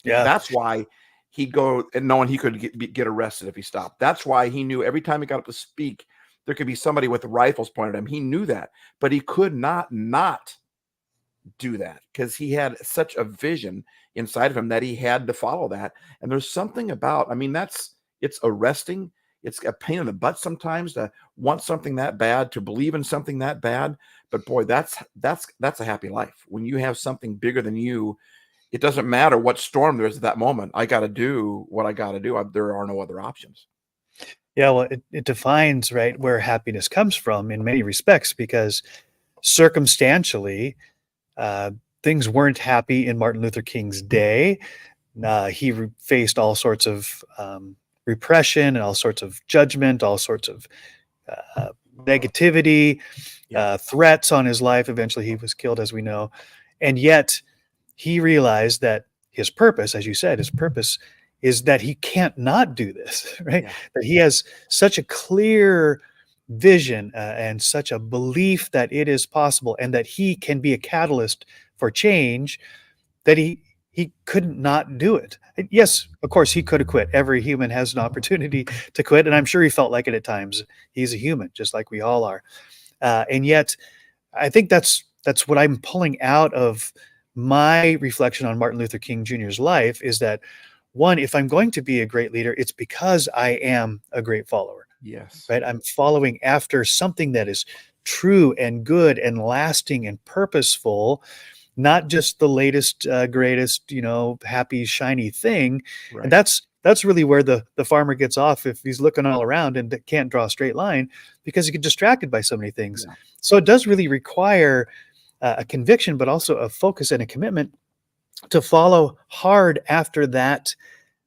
Yeah. That's why he'd go and knowing he could get arrested if he stopped. That's why he knew every time he got up to speak, there could be somebody with rifles pointed at him. He knew that, but he could not do that because he had such a vision inside of him that he had to follow that. And there's something about, I mean, it's arresting. It's a pain in the butt sometimes to want something that bad, to believe in something that bad. But boy, that's a happy life. When you have something bigger than you, it doesn't matter what storm there is at that moment. I got to do what I got to do. There are no other options. Yeah, well, it defines, right, where happiness comes from in many respects, because circumstantially, things weren't happy in Martin Luther King's day. He faced all sorts of repression and all sorts of judgment, all sorts of negativity, threats on his life. Eventually, he was killed, as we know. And yet, he realized that his purpose, as you said, his purpose is that he can't not do this, right? Yeah. That he has such a clear vision and such a belief that it is possible and that he can be a catalyst for change, that he couldn't not do it. Yes, of course, he could have quit. Every human has an opportunity to quit, and I'm sure he felt like it at times. He's a human, just like we all are. And yet, I think that's what I'm pulling out of my reflection on Martin Luther King Jr.'s life, is that, one, if I'm going to be a great leader, it's because I am a great follower. Yes. Right? I'm following after something that is true and good and lasting and purposeful, not just the latest, greatest, happy, shiny thing. Right. And that's really where the farmer gets off if he's looking all around and can't draw a straight line, because he gets distracted by so many things. Yeah. So it does really require a conviction, but also a focus and a commitment to follow hard after that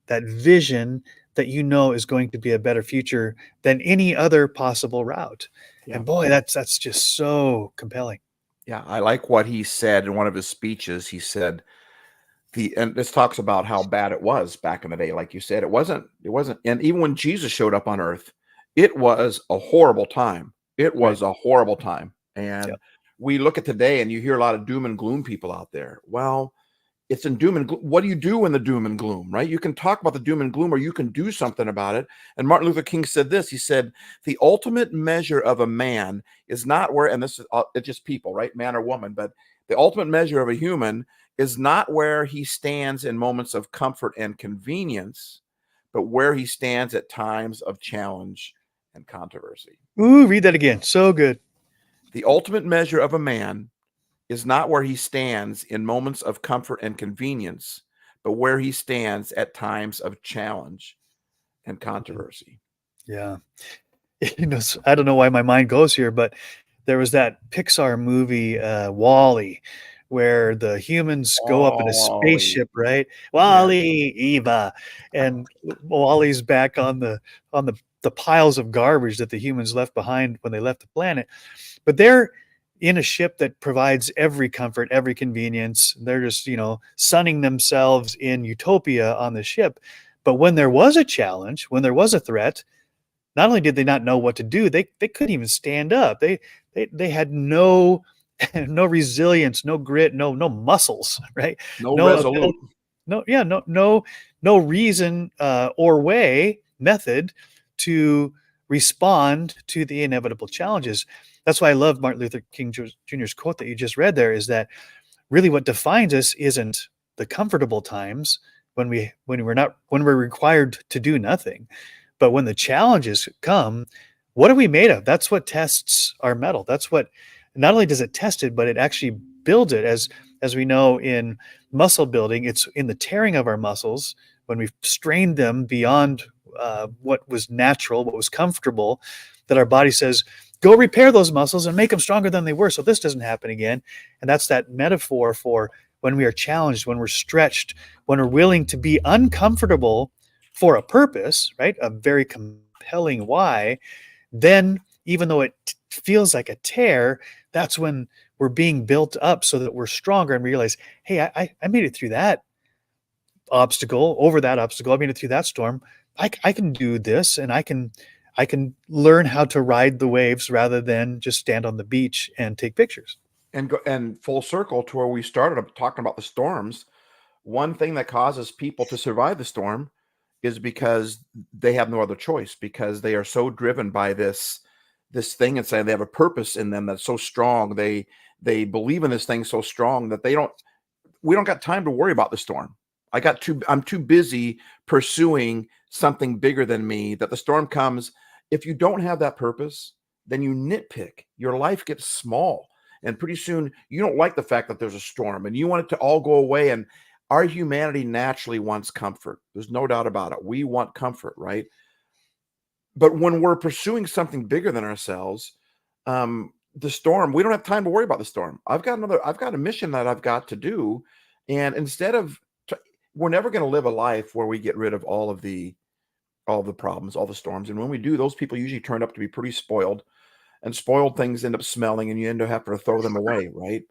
vision that is going to be a better future than any other possible route. Yeah. And boy, that's just so compelling. Yeah, I like what he said in one of his speeches. He said, and this talks about how bad it was back in the day. Like you said, it wasn't, and even when Jesus showed up on earth, it was a horrible time. It was a horrible time. And we look at today and you hear a lot of doom and gloom people out there. Well, it's in doom and gloom. What do you do in the doom and gloom, right? You can talk about the doom and gloom, or you can do something about it. And Martin Luther King said this. He said, "The ultimate measure of a man is not where," and this is it's just people, right? Man or woman, but the ultimate measure of a human is not where he stands in moments of comfort and convenience, but where he stands at times of challenge and controversy. Ooh, read that again. So good. The ultimate measure of a man is not where he stands in moments of comfort and convenience, but where he stands at times of challenge and controversy. Yeah. I don't know why my mind goes here, but there was that Pixar movie, WALL-E, where the humans go up in a spaceship, right? WALL-E, Eva, and WALL-E's back on the piles of garbage that the humans left behind when they left the planet. But they're in a ship that provides every comfort, every convenience. They're just, sunning themselves in utopia on the ship. But when there was a challenge, when there was a threat, not only did they not know what to do, they couldn't even stand up. They had no no resilience, no grit, no muscles, right? No No ability, resolute. no reason or method to respond to the inevitable challenges. That's why I love Martin Luther King Jr.'s quote that you just read there, is that really what defines us isn't the comfortable times when we're required to do nothing, but when the challenges come, what are we made of? That's what tests our mettle. That's what, not only does it test it, but it actually builds it. As we know in muscle building, it's in the tearing of our muscles when we've strained them beyond what was natural, what was comfortable, that our body says, go repair those muscles and make them stronger than they were, so this doesn't happen again. And that's that metaphor for when we are challenged, when we're stretched, when we're willing to be uncomfortable for a purpose, right? A very compelling why. Then, even though it feels like a tear, that's when we're being built up so that we're stronger and realize, hey, I made it through that obstacle, over that obstacle. I made it through that storm. I can do this, and I can learn how to ride the waves rather than just stand on the beach and take pictures. And full circle to where we started talking about the storms. One thing that causes people to survive the storm is because they have no other choice, because they are so driven by this thing inside. They have a purpose in them that's so strong. They believe in this thing so strong that we don't got time to worry about the storm. I'm too busy pursuing something bigger than me, that the storm comes. If you don't have that purpose, then you nitpick. Your life gets small. And pretty soon you don't like the fact that there's a storm and you want it to all go away. And our humanity naturally wants comfort. There's no doubt about it. We want comfort, right? But when we're pursuing something bigger than ourselves, the storm, we don't have time to worry about the storm. I've got a mission that I've got to do. And instead of, we're never going to live a life where we get rid of all the problems, all the storms. And when we do, those people usually turn up to be pretty spoiled, and spoiled things end up smelling and you end up having to throw them away. Right.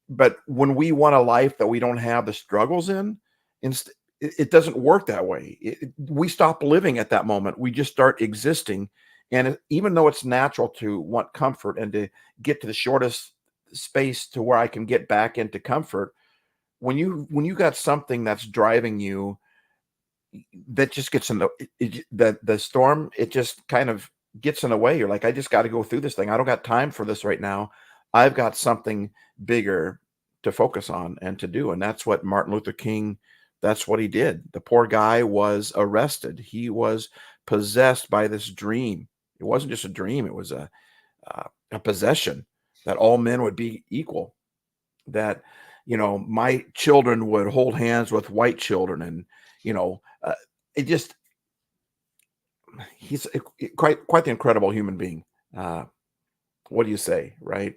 But when we want a life that we don't have the struggles in, it doesn't work that way. We stop living at that moment. We just start existing. And even though it's natural to want comfort and to get to the shortest space to where I can get back into comfort, when you got something that's driving you, that just gets in the storm, it just kind of gets in the way. You're like, I just got to go through this thing. I don't got time for this right now. I've got something bigger to focus on and to do. And that's what Martin Luther King, that's what he did. The poor guy was arrested. He was possessed by this dream. It wasn't just a dream. It was a possession that all men would be equal, that, my children would hold hands with white children. And, it just, he's quite the incredible human being. What do you say? Right.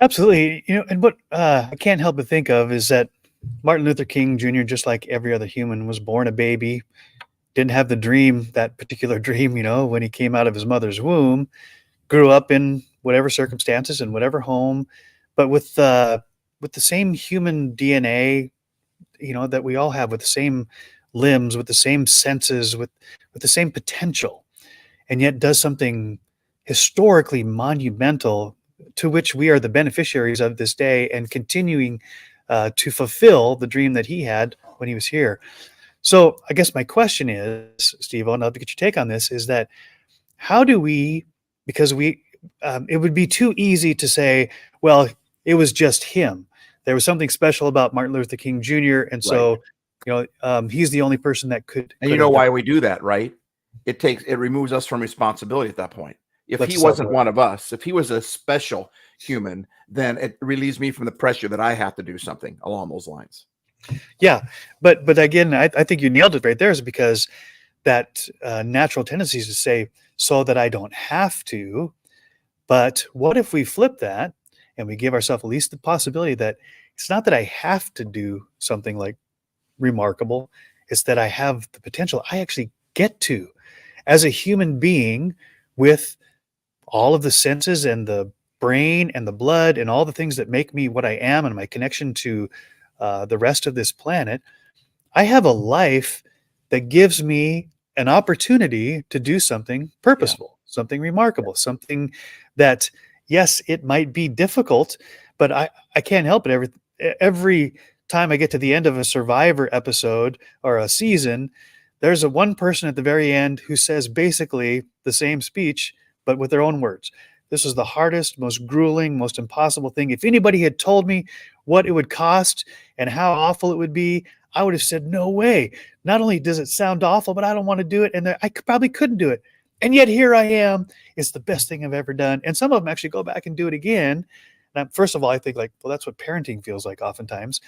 Absolutely. And what I can't help but think of is that Martin Luther King Jr., just like every other human, was born a baby, didn't have the dream, that particular dream, when he came out of his mother's womb, grew up in whatever circumstances and whatever home, but with the same human DNA, that we all have, with the same limbs, with the same senses, with the same potential, and yet does something historically monumental to which we are the beneficiaries of this day, and continuing to fulfill the dream that he had when he was here. So I guess my question is, Steve, I'd love to get your take on this, is that how do we, because it would be too easy to say, well, it was just him. There was something special about Martin Luther King Jr., and so, he's the only person that could. And you know why we do that, right? It removes us from responsibility at that point. If he wasn't one of us, if he was a special human, then it relieves me from the pressure that I have to do something along those lines. Yeah. But again, I think you nailed it right there, is because that natural tendency is to say, so that I don't have to. But what if we flip that and we give ourselves at least the possibility that it's not that I have to do something like remarkable, it's that I have the potential, I actually get to, as a human being, with all of the senses and the brain and the blood and all the things that make me what I am, and my connection to the rest of this planet. I have a life that gives me an opportunity to do something purposeful, something remarkable, something that, yes, it might be difficult, but I can't help it. Every time I get to the end of a Survivor episode or a season, there's a one person at the very end who says basically the same speech, but with their own words. This is the hardest, most grueling, most impossible thing. If anybody had told me what it would cost and how awful it would be, I would have said, no way. Not only does it sound awful, but I don't want to do it. And I probably couldn't do it. And yet here I am. It's the best thing I've ever done. And some of them actually go back and do it again. And first of all, I think like, well, that's what parenting feels like oftentimes.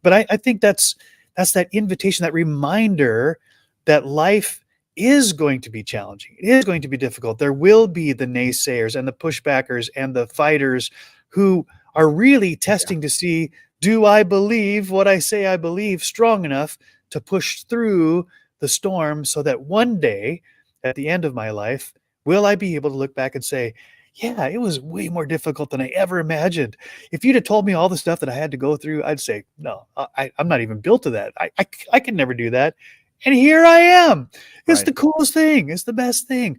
But I think that's that invitation, that reminder that life is going to be challenging. It is going to be difficult. There will be the naysayers and the pushbackers and the fighters who are really testing to see, do I believe what I say I believe strong enough to push through the storm so that one day at the end of my life, will I be able to look back and say, yeah, it was way more difficult than I ever imagined. If you'd have told me all the stuff that I had to go through, I'd say, no, I'm not even built to that. I can never do that. And here I am. It's the coolest thing. It's the best thing.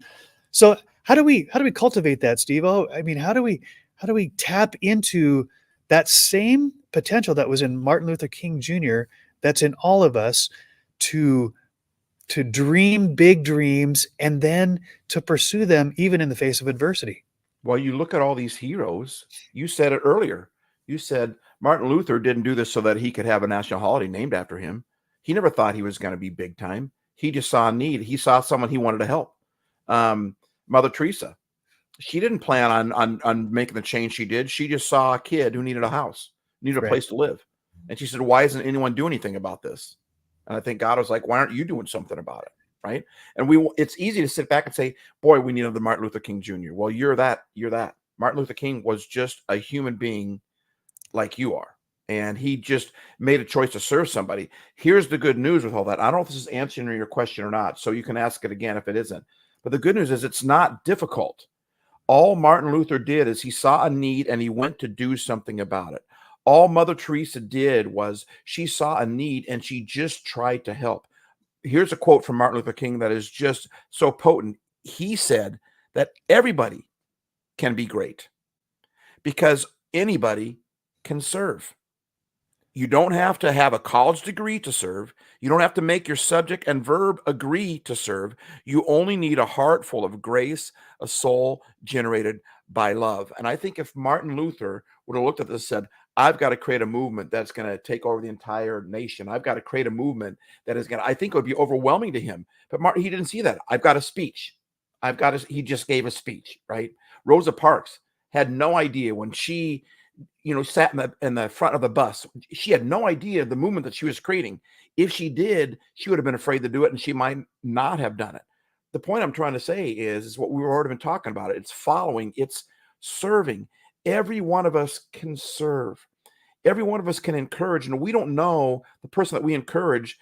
So how do we cultivate that, Steve-O? I mean, how do we tap into that same potential that was in Martin Luther King Jr., that's in all of us, to dream big dreams and then to pursue them even in the face of adversity? Well, you look at all these heroes. You said it earlier. You said Martin Luther didn't do this so that he could have a national holiday named after him. He never thought he was going to be big time. He just saw a need. He saw someone he wanted to help. Mother Teresa, she didn't plan on making the change she did. She just saw a kid who needed a house, needed a place to live. And she said, why isn't anyone doing anything about this? And I think God was like, why aren't you doing something about it? Right. And it's easy to sit back and say, boy, we need another Martin Luther King Jr. Well, you're that. Martin Luther King was just a human being like you are. And he just made a choice to serve somebody. Here's the good news with all that. I don't know if this is answering your question or not, so you can ask it again if it isn't. But the good news is it's not difficult. All Martin Luther did is he saw a need and he went to do something about it. All Mother Teresa did was she saw a need and she just tried to help. Here's a quote from Martin Luther King that is just so potent. He said that everybody can be great because anybody can serve. You don't have to have a college degree to serve. You don't have to make your subject and verb agree to serve. You only need a heart full of grace, a soul generated by love. And I think if Martin Luther would have looked at this and said, I've got to create a movement that's going to take over the entire nation. I've got to create a movement that is going to, I think it would be overwhelming to him. But Martin, he didn't see that. I've got a speech. He just gave a speech, right? Rosa Parks had no idea when she, sat in the front of the bus. She had no idea the movement that she was creating. If she did, she would have been afraid to do it, and she might not have done it. The point I'm trying to say is what we've already been talking about. It's following. It's serving. Every one of us can serve. Every one of us can encourage, and we don't know the person that we encourage,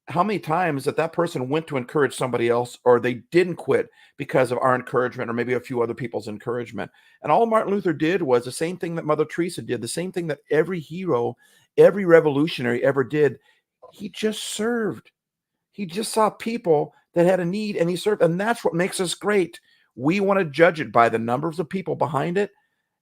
how many times that person went to encourage somebody else or they didn't quit because of our encouragement or maybe a few other people's encouragement. And all Martin Luther did was the same thing that Mother Teresa did, the same thing that every hero, every revolutionary ever did. He just served. He just saw people that had a need and he served. And that's what makes us great. We want to judge it by the numbers of people behind it.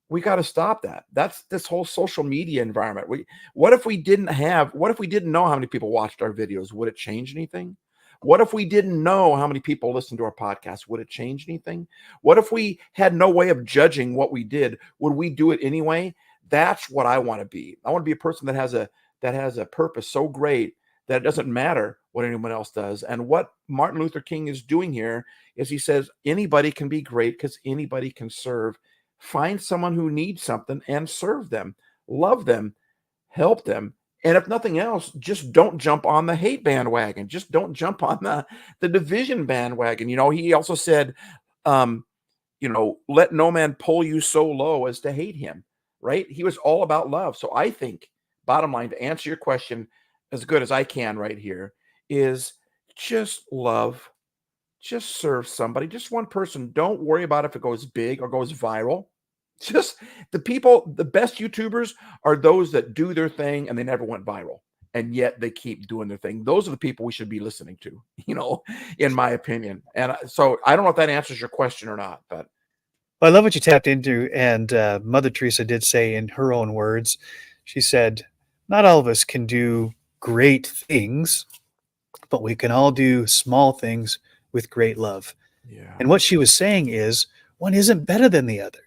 We got to stop that. That's this whole social media environment. What if we didn't know how many people watched our videos? Would it change anything? What if we didn't know how many people listened to our podcast? Would it change anything? What if we had no way of judging what we did? Would we do it anyway? That's what I want to be. I want to be a person that has a purpose so great that it doesn't matter what anyone else does. And what Martin Luther King is doing here is he says anybody can be great because anybody can serve. Find someone who needs something and serve them, love them, help them. And if nothing else, just don't jump on the hate bandwagon. Just don't jump on the division bandwagon. He also said, let no man pull you so low as to hate him, right? He was all about love. So I think, bottom line, to answer your question as good as I can right here, is just love. Just serve somebody, just one person. Don't worry about if it goes big or goes viral. Just the best YouTubers are those that do their thing and they never went viral. and yet they keep doing their thing. Those are the people we should be listening to, in my opinion. And so I don't know if that answers your question or not, but Well, I love what you tapped into. And Mother Teresa did say in her own words, she said, not all of us can do great things, but we can all do small things with great love. yeah, And what she was saying is one isn't better than the other,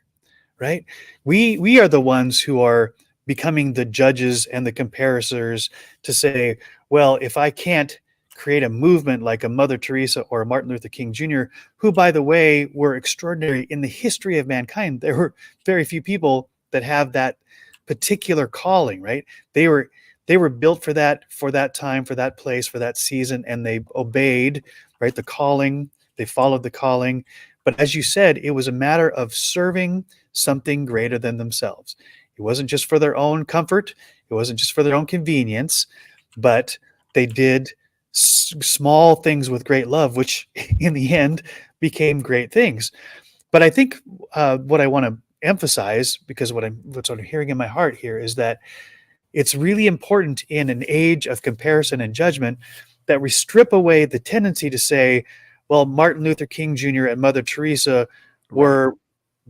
right? We are the ones who are becoming the judges and the comparisons to say, well, if I can't create a movement like a Mother Teresa or a Martin Luther King Jr., who, by the way, were extraordinary in the history of mankind. There were very few people that have that particular calling, right? They were built for that time, for that place, for that season, and they obeyed, right, the calling. They followed the calling. But as you said, it was a matter of serving something greater than themselves. It wasn't just for their own comfort. It wasn't just for their own convenience, but they did small things with great love, which in the end became great things. But I think what I want to emphasize, because what's sort of hearing in my heart here, is that it's really important in an age of comparison and judgment that we strip away the tendency to say, well, Martin Luther King Jr. and Mother Teresa were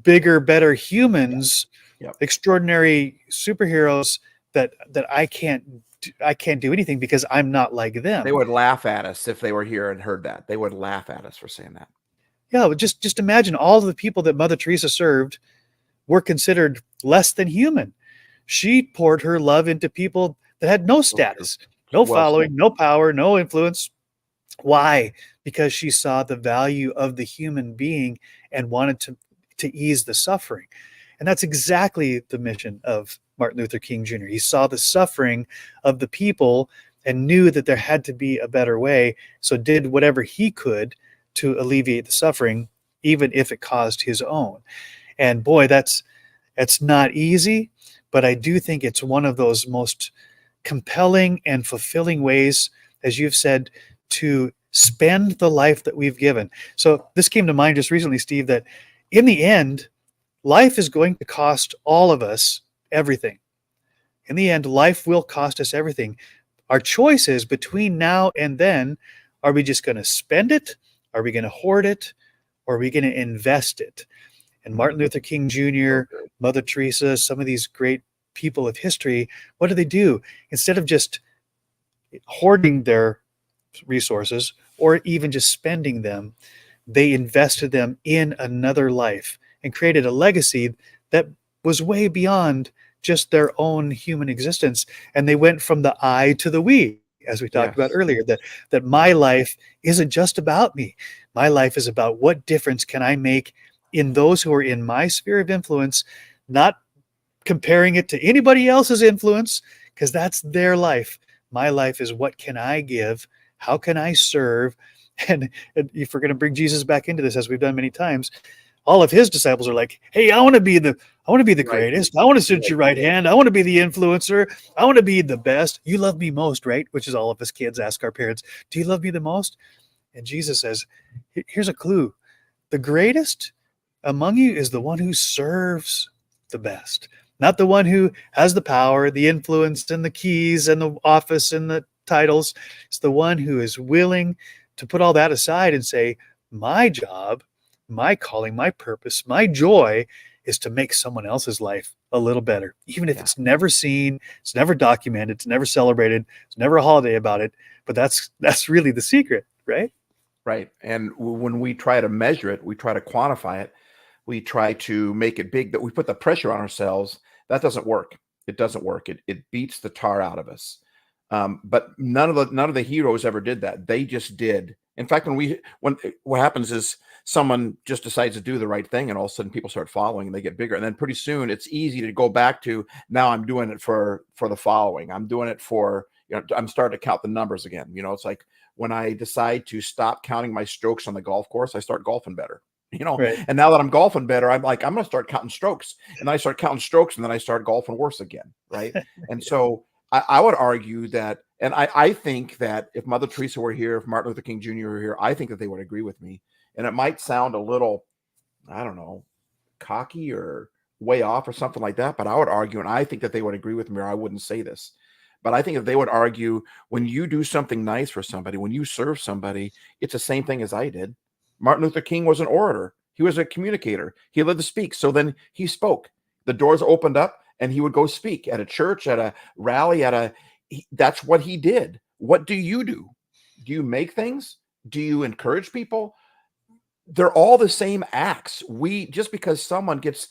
bigger, better humans, Yep. extraordinary superheroes that I can't do anything because I'm not like them. They would laugh at us if they were here and heard that. They would laugh at us for saying that. Yeah, just imagine all of the people that Mother Teresa served were considered less than human. She poured her love into people that had no status, no following, no power, no influence. Why? Because she saw the value of the human being and wanted to ease the suffering. And that's exactly the mission of Martin Luther King Jr. He saw the suffering of the people and knew that there had to be a better way, so did whatever he could to alleviate the suffering, even if it caused his own. And boy, that's not easy, but I do think it's one of those most compelling and fulfilling ways, as you've said, to spend the life that we've given. So this came to mind just recently, Steve, that in the end, life is going to cost all of us everything. In the end, life will cost us everything. Our choice is between now and then, are we just going to spend it? Are we going to hoard it? Or are we going to invest it? And Martin Luther King Jr., Mother Teresa, some of these great people of history, what do? Instead of just hoarding their resources or even just spending them, they invested them in another life and created a legacy that was way beyond just their own human existence. And they went from the I to the we, as we talked about earlier, that my life isn't just about me. My life is about what difference can I make in those who are in my sphere of influence, not comparing it to anybody else's influence, because that's their life. My life is what can I give? How can I serve? And if we're going to bring Jesus back into this, as we've done many times, all of his disciples are like, hey, I want to be the greatest. I want to sit at your right hand. I want to be the influencer. I want to be the best. You love me most, right? Which is all of us kids ask our parents, do you love me the most? And Jesus says, here's a clue. The greatest among you is the one who serves the best, not the one who has the power, the influence, and the keys, and the office, and the titles. It's the one who is willing to put all that aside and say, my job, my calling, my purpose, my joy is to make someone else's life a little better, even if it's never seen, it's never documented, it's never celebrated, it's never a holiday about it. But that's really the secret, right? Right. And when we try to measure it, we try to quantify it, we try to make it big, that we put the pressure on ourselves. That doesn't work. It doesn't work. It beats the tar out of us. But none of the heroes ever did that. They just did. In fact, when what happens is someone just decides to do the right thing, and all of a sudden people start following, and they get bigger. And then pretty soon it's easy to go back to, now I'm doing it for the following. I'm doing it for, I'm starting to count the numbers again. It's like when I decide to stop counting my strokes on the golf course, I start golfing better. Right. And now that I'm golfing better, I'm like, I'm going to start counting strokes, and then I start counting strokes, and then I start golfing worse again. Right. And so I would argue that, and I think that if Mother Teresa were here, if Martin Luther King Jr. were here, I think that they would agree with me. And it might sound a little, I don't know, cocky or way off or something like that, but I would argue, and I think that they would agree with me, or I wouldn't say this. But I think if they would argue, when you do something nice for somebody, when you serve somebody, it's the same thing as I did. Martin Luther King was an orator. He was a communicator. He lived to speak. So then he spoke. The doors opened up and he would go speak at a church, at a rally, that's what he did. What do you do? Do you make things? Do you encourage people? They're all the same acts. Just because someone gets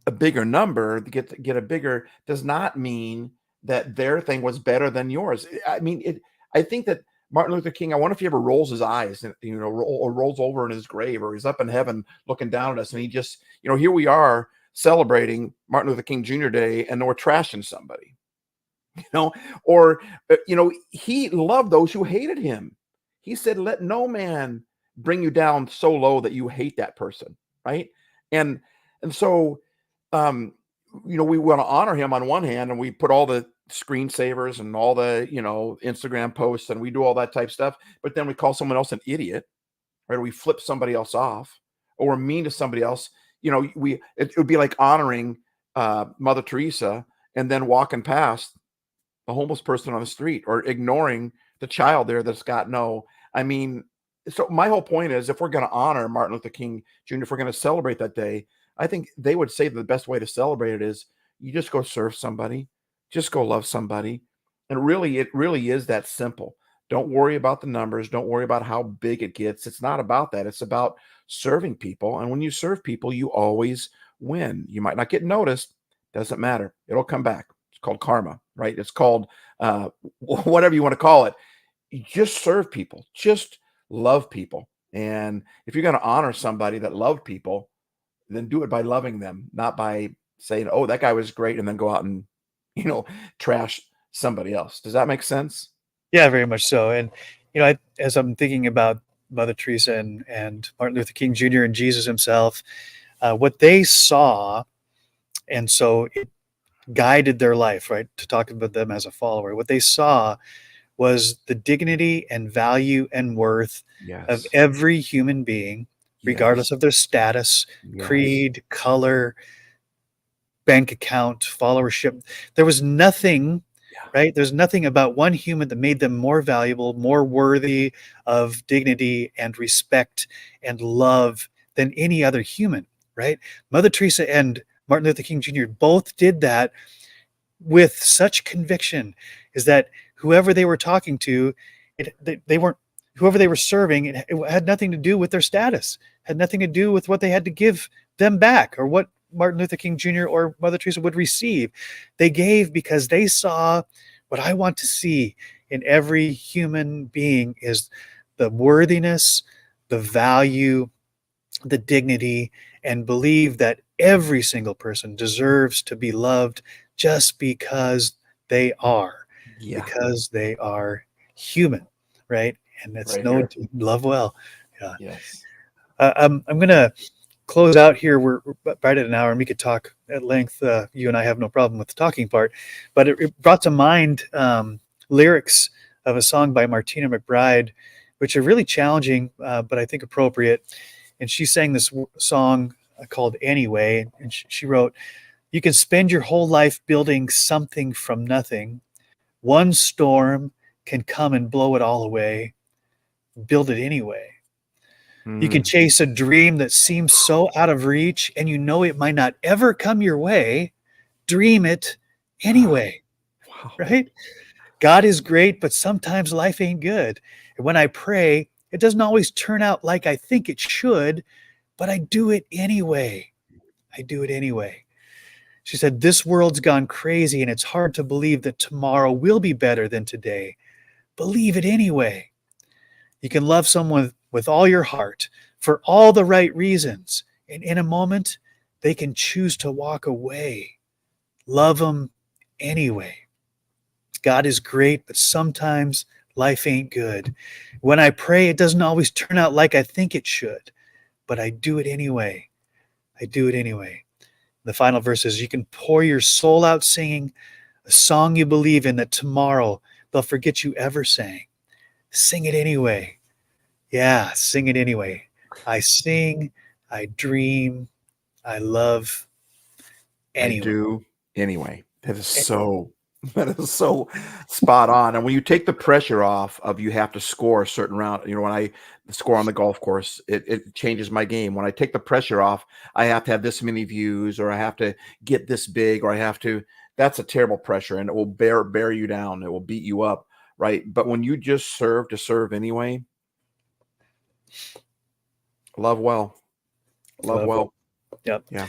a bigger number, get a bigger, does not mean that their thing was better than yours. I mean, I think that Martin Luther King, I wonder if he ever rolls his eyes and, or rolls over in his grave, or he's up in heaven looking down at us, and he just, here we are celebrating Martin Luther King Jr. Day, and we're trashing somebody, or he loved those who hated him. He said, "Let no man bring you down so low that you hate that person," right? And so, we want to honor him on one hand, and we put all the screensavers and all the, Instagram posts, and we do all that type stuff. But then we call someone else an idiot, right? Or we flip somebody else off, or we're mean to somebody else. It would be like honoring Mother Teresa and then walking past the homeless person on the street, or ignoring the child there that's got so my whole point is, if we're going to honor Martin Luther King Jr., if we're going to celebrate that day, I think they would say the best way to celebrate it is you just go serve somebody, just go love somebody. And really, it really is that simple. Don't worry about the numbers. Don't worry about how big it gets. It's not about that. It's about serving people. And when you serve people, you always win. You might not get noticed. Doesn't matter. It'll come back. It's called karma, right? It's called whatever you want to call it. You just serve people. Just love people. And if you're going to honor somebody that loved people, then do it by loving them, not by saying, "Oh, that guy was great," and then go out and, trash somebody else. Does that make sense? Yeah, very much so. And as I'm thinking about Mother Teresa and Martin Luther King Jr. and Jesus himself, what they saw, and so it guided their life, right? To talk about them as a follower, what they saw was the dignity and value and worth of Yes. every human being, regardless of their status, creed, color, bank account, followership. There was nothing, right? There's nothing about one human that made them more valuable, more worthy of dignity and respect and love than any other human, right? Mother Teresa and Martin Luther King Jr. both did that with such conviction, is that whoever they were talking to, they weren't, whoever they were serving, it had nothing to do with their status, had nothing to do with what they had to give them back, or what Martin Luther King Jr. or Mother Teresa would receive. They gave because they saw what I want to see in every human being is the worthiness, the value, the dignity, and believe that every single person deserves to be loved just because they are, because they are human, right? And it's Right love well. Yeah. Yes. I'm going to close out here. We're right at an hour, and we could talk at length. You and I have no problem with the talking part, but it brought to mind lyrics of a song by Martina McBride, which are really challenging, but I think appropriate. And she sang this song called Anyway, and she wrote, "You can spend your whole life building something from nothing. One storm can come and blow it all away. Build it anyway. You can chase a dream that seems so out of reach, and you know it might not ever come your way. Dream it anyway." Wow. Right? God is great, but sometimes life ain't good. And when I pray, it doesn't always turn out like I think it should, but I do it anyway. I do it anyway. She said, "This world's gone crazy, and it's hard to believe that tomorrow will be better than today. Believe it anyway. You can love someone with all your heart for all the right reasons, and in a moment, they can choose to walk away. Love them anyway. God is great, but sometimes life ain't good. When I pray, it doesn't always turn out like I think it should, but I do it anyway. I do it anyway." The final verse is, "You can pour your soul out singing a song you believe in that tomorrow they'll forget you ever sang. Sing it anyway. Yeah, sing it anyway. I sing, I dream, I love I anyway." do anyway. That is so That is so spot on. And when you take the pressure off of you have to score a certain round, when I score on the golf course, it changes my game. When I take the pressure off, I have to have this many views, or I have to get this big, or I have to. That's a terrible pressure, and it will bear you down. It will beat you up, right? But when you just serve to serve anyway, love well, love Love well. Yep. Yeah.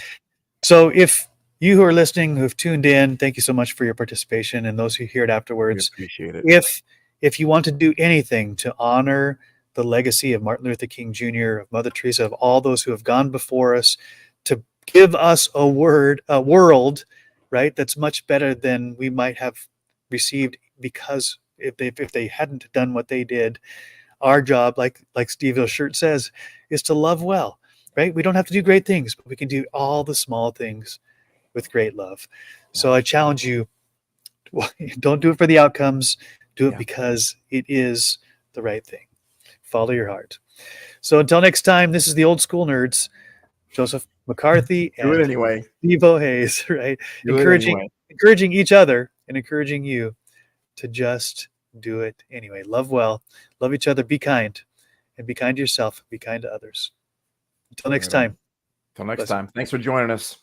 So if you who are listening, who've tuned in, thank you so much for your participation, and those who hear it We afterwards. appreciate it. If you want to do anything to honor the legacy of Martin Luther King Jr., of Mother Teresa, of all those who have gone before us, to give us a world, right, that's much better than we might have received, because if they hadn't done what they did, our job, like Steve's shirt says, is to love well, right? We don't have to do great things, but we can do all the small things with great love. So I challenge you, don't do it for the outcomes, do it because it is the right thing. Follow your heart. So until next time, this is the Old School Nerds, Joseph McCarthy Do it and anyway. Steve Hayes, right? Do it anyway. Encouraging each other and encouraging you to just do it anyway. Love well, love each other, be kind, and be kind to yourself, be kind to others. Until next time. Until next time. Thanks for joining us.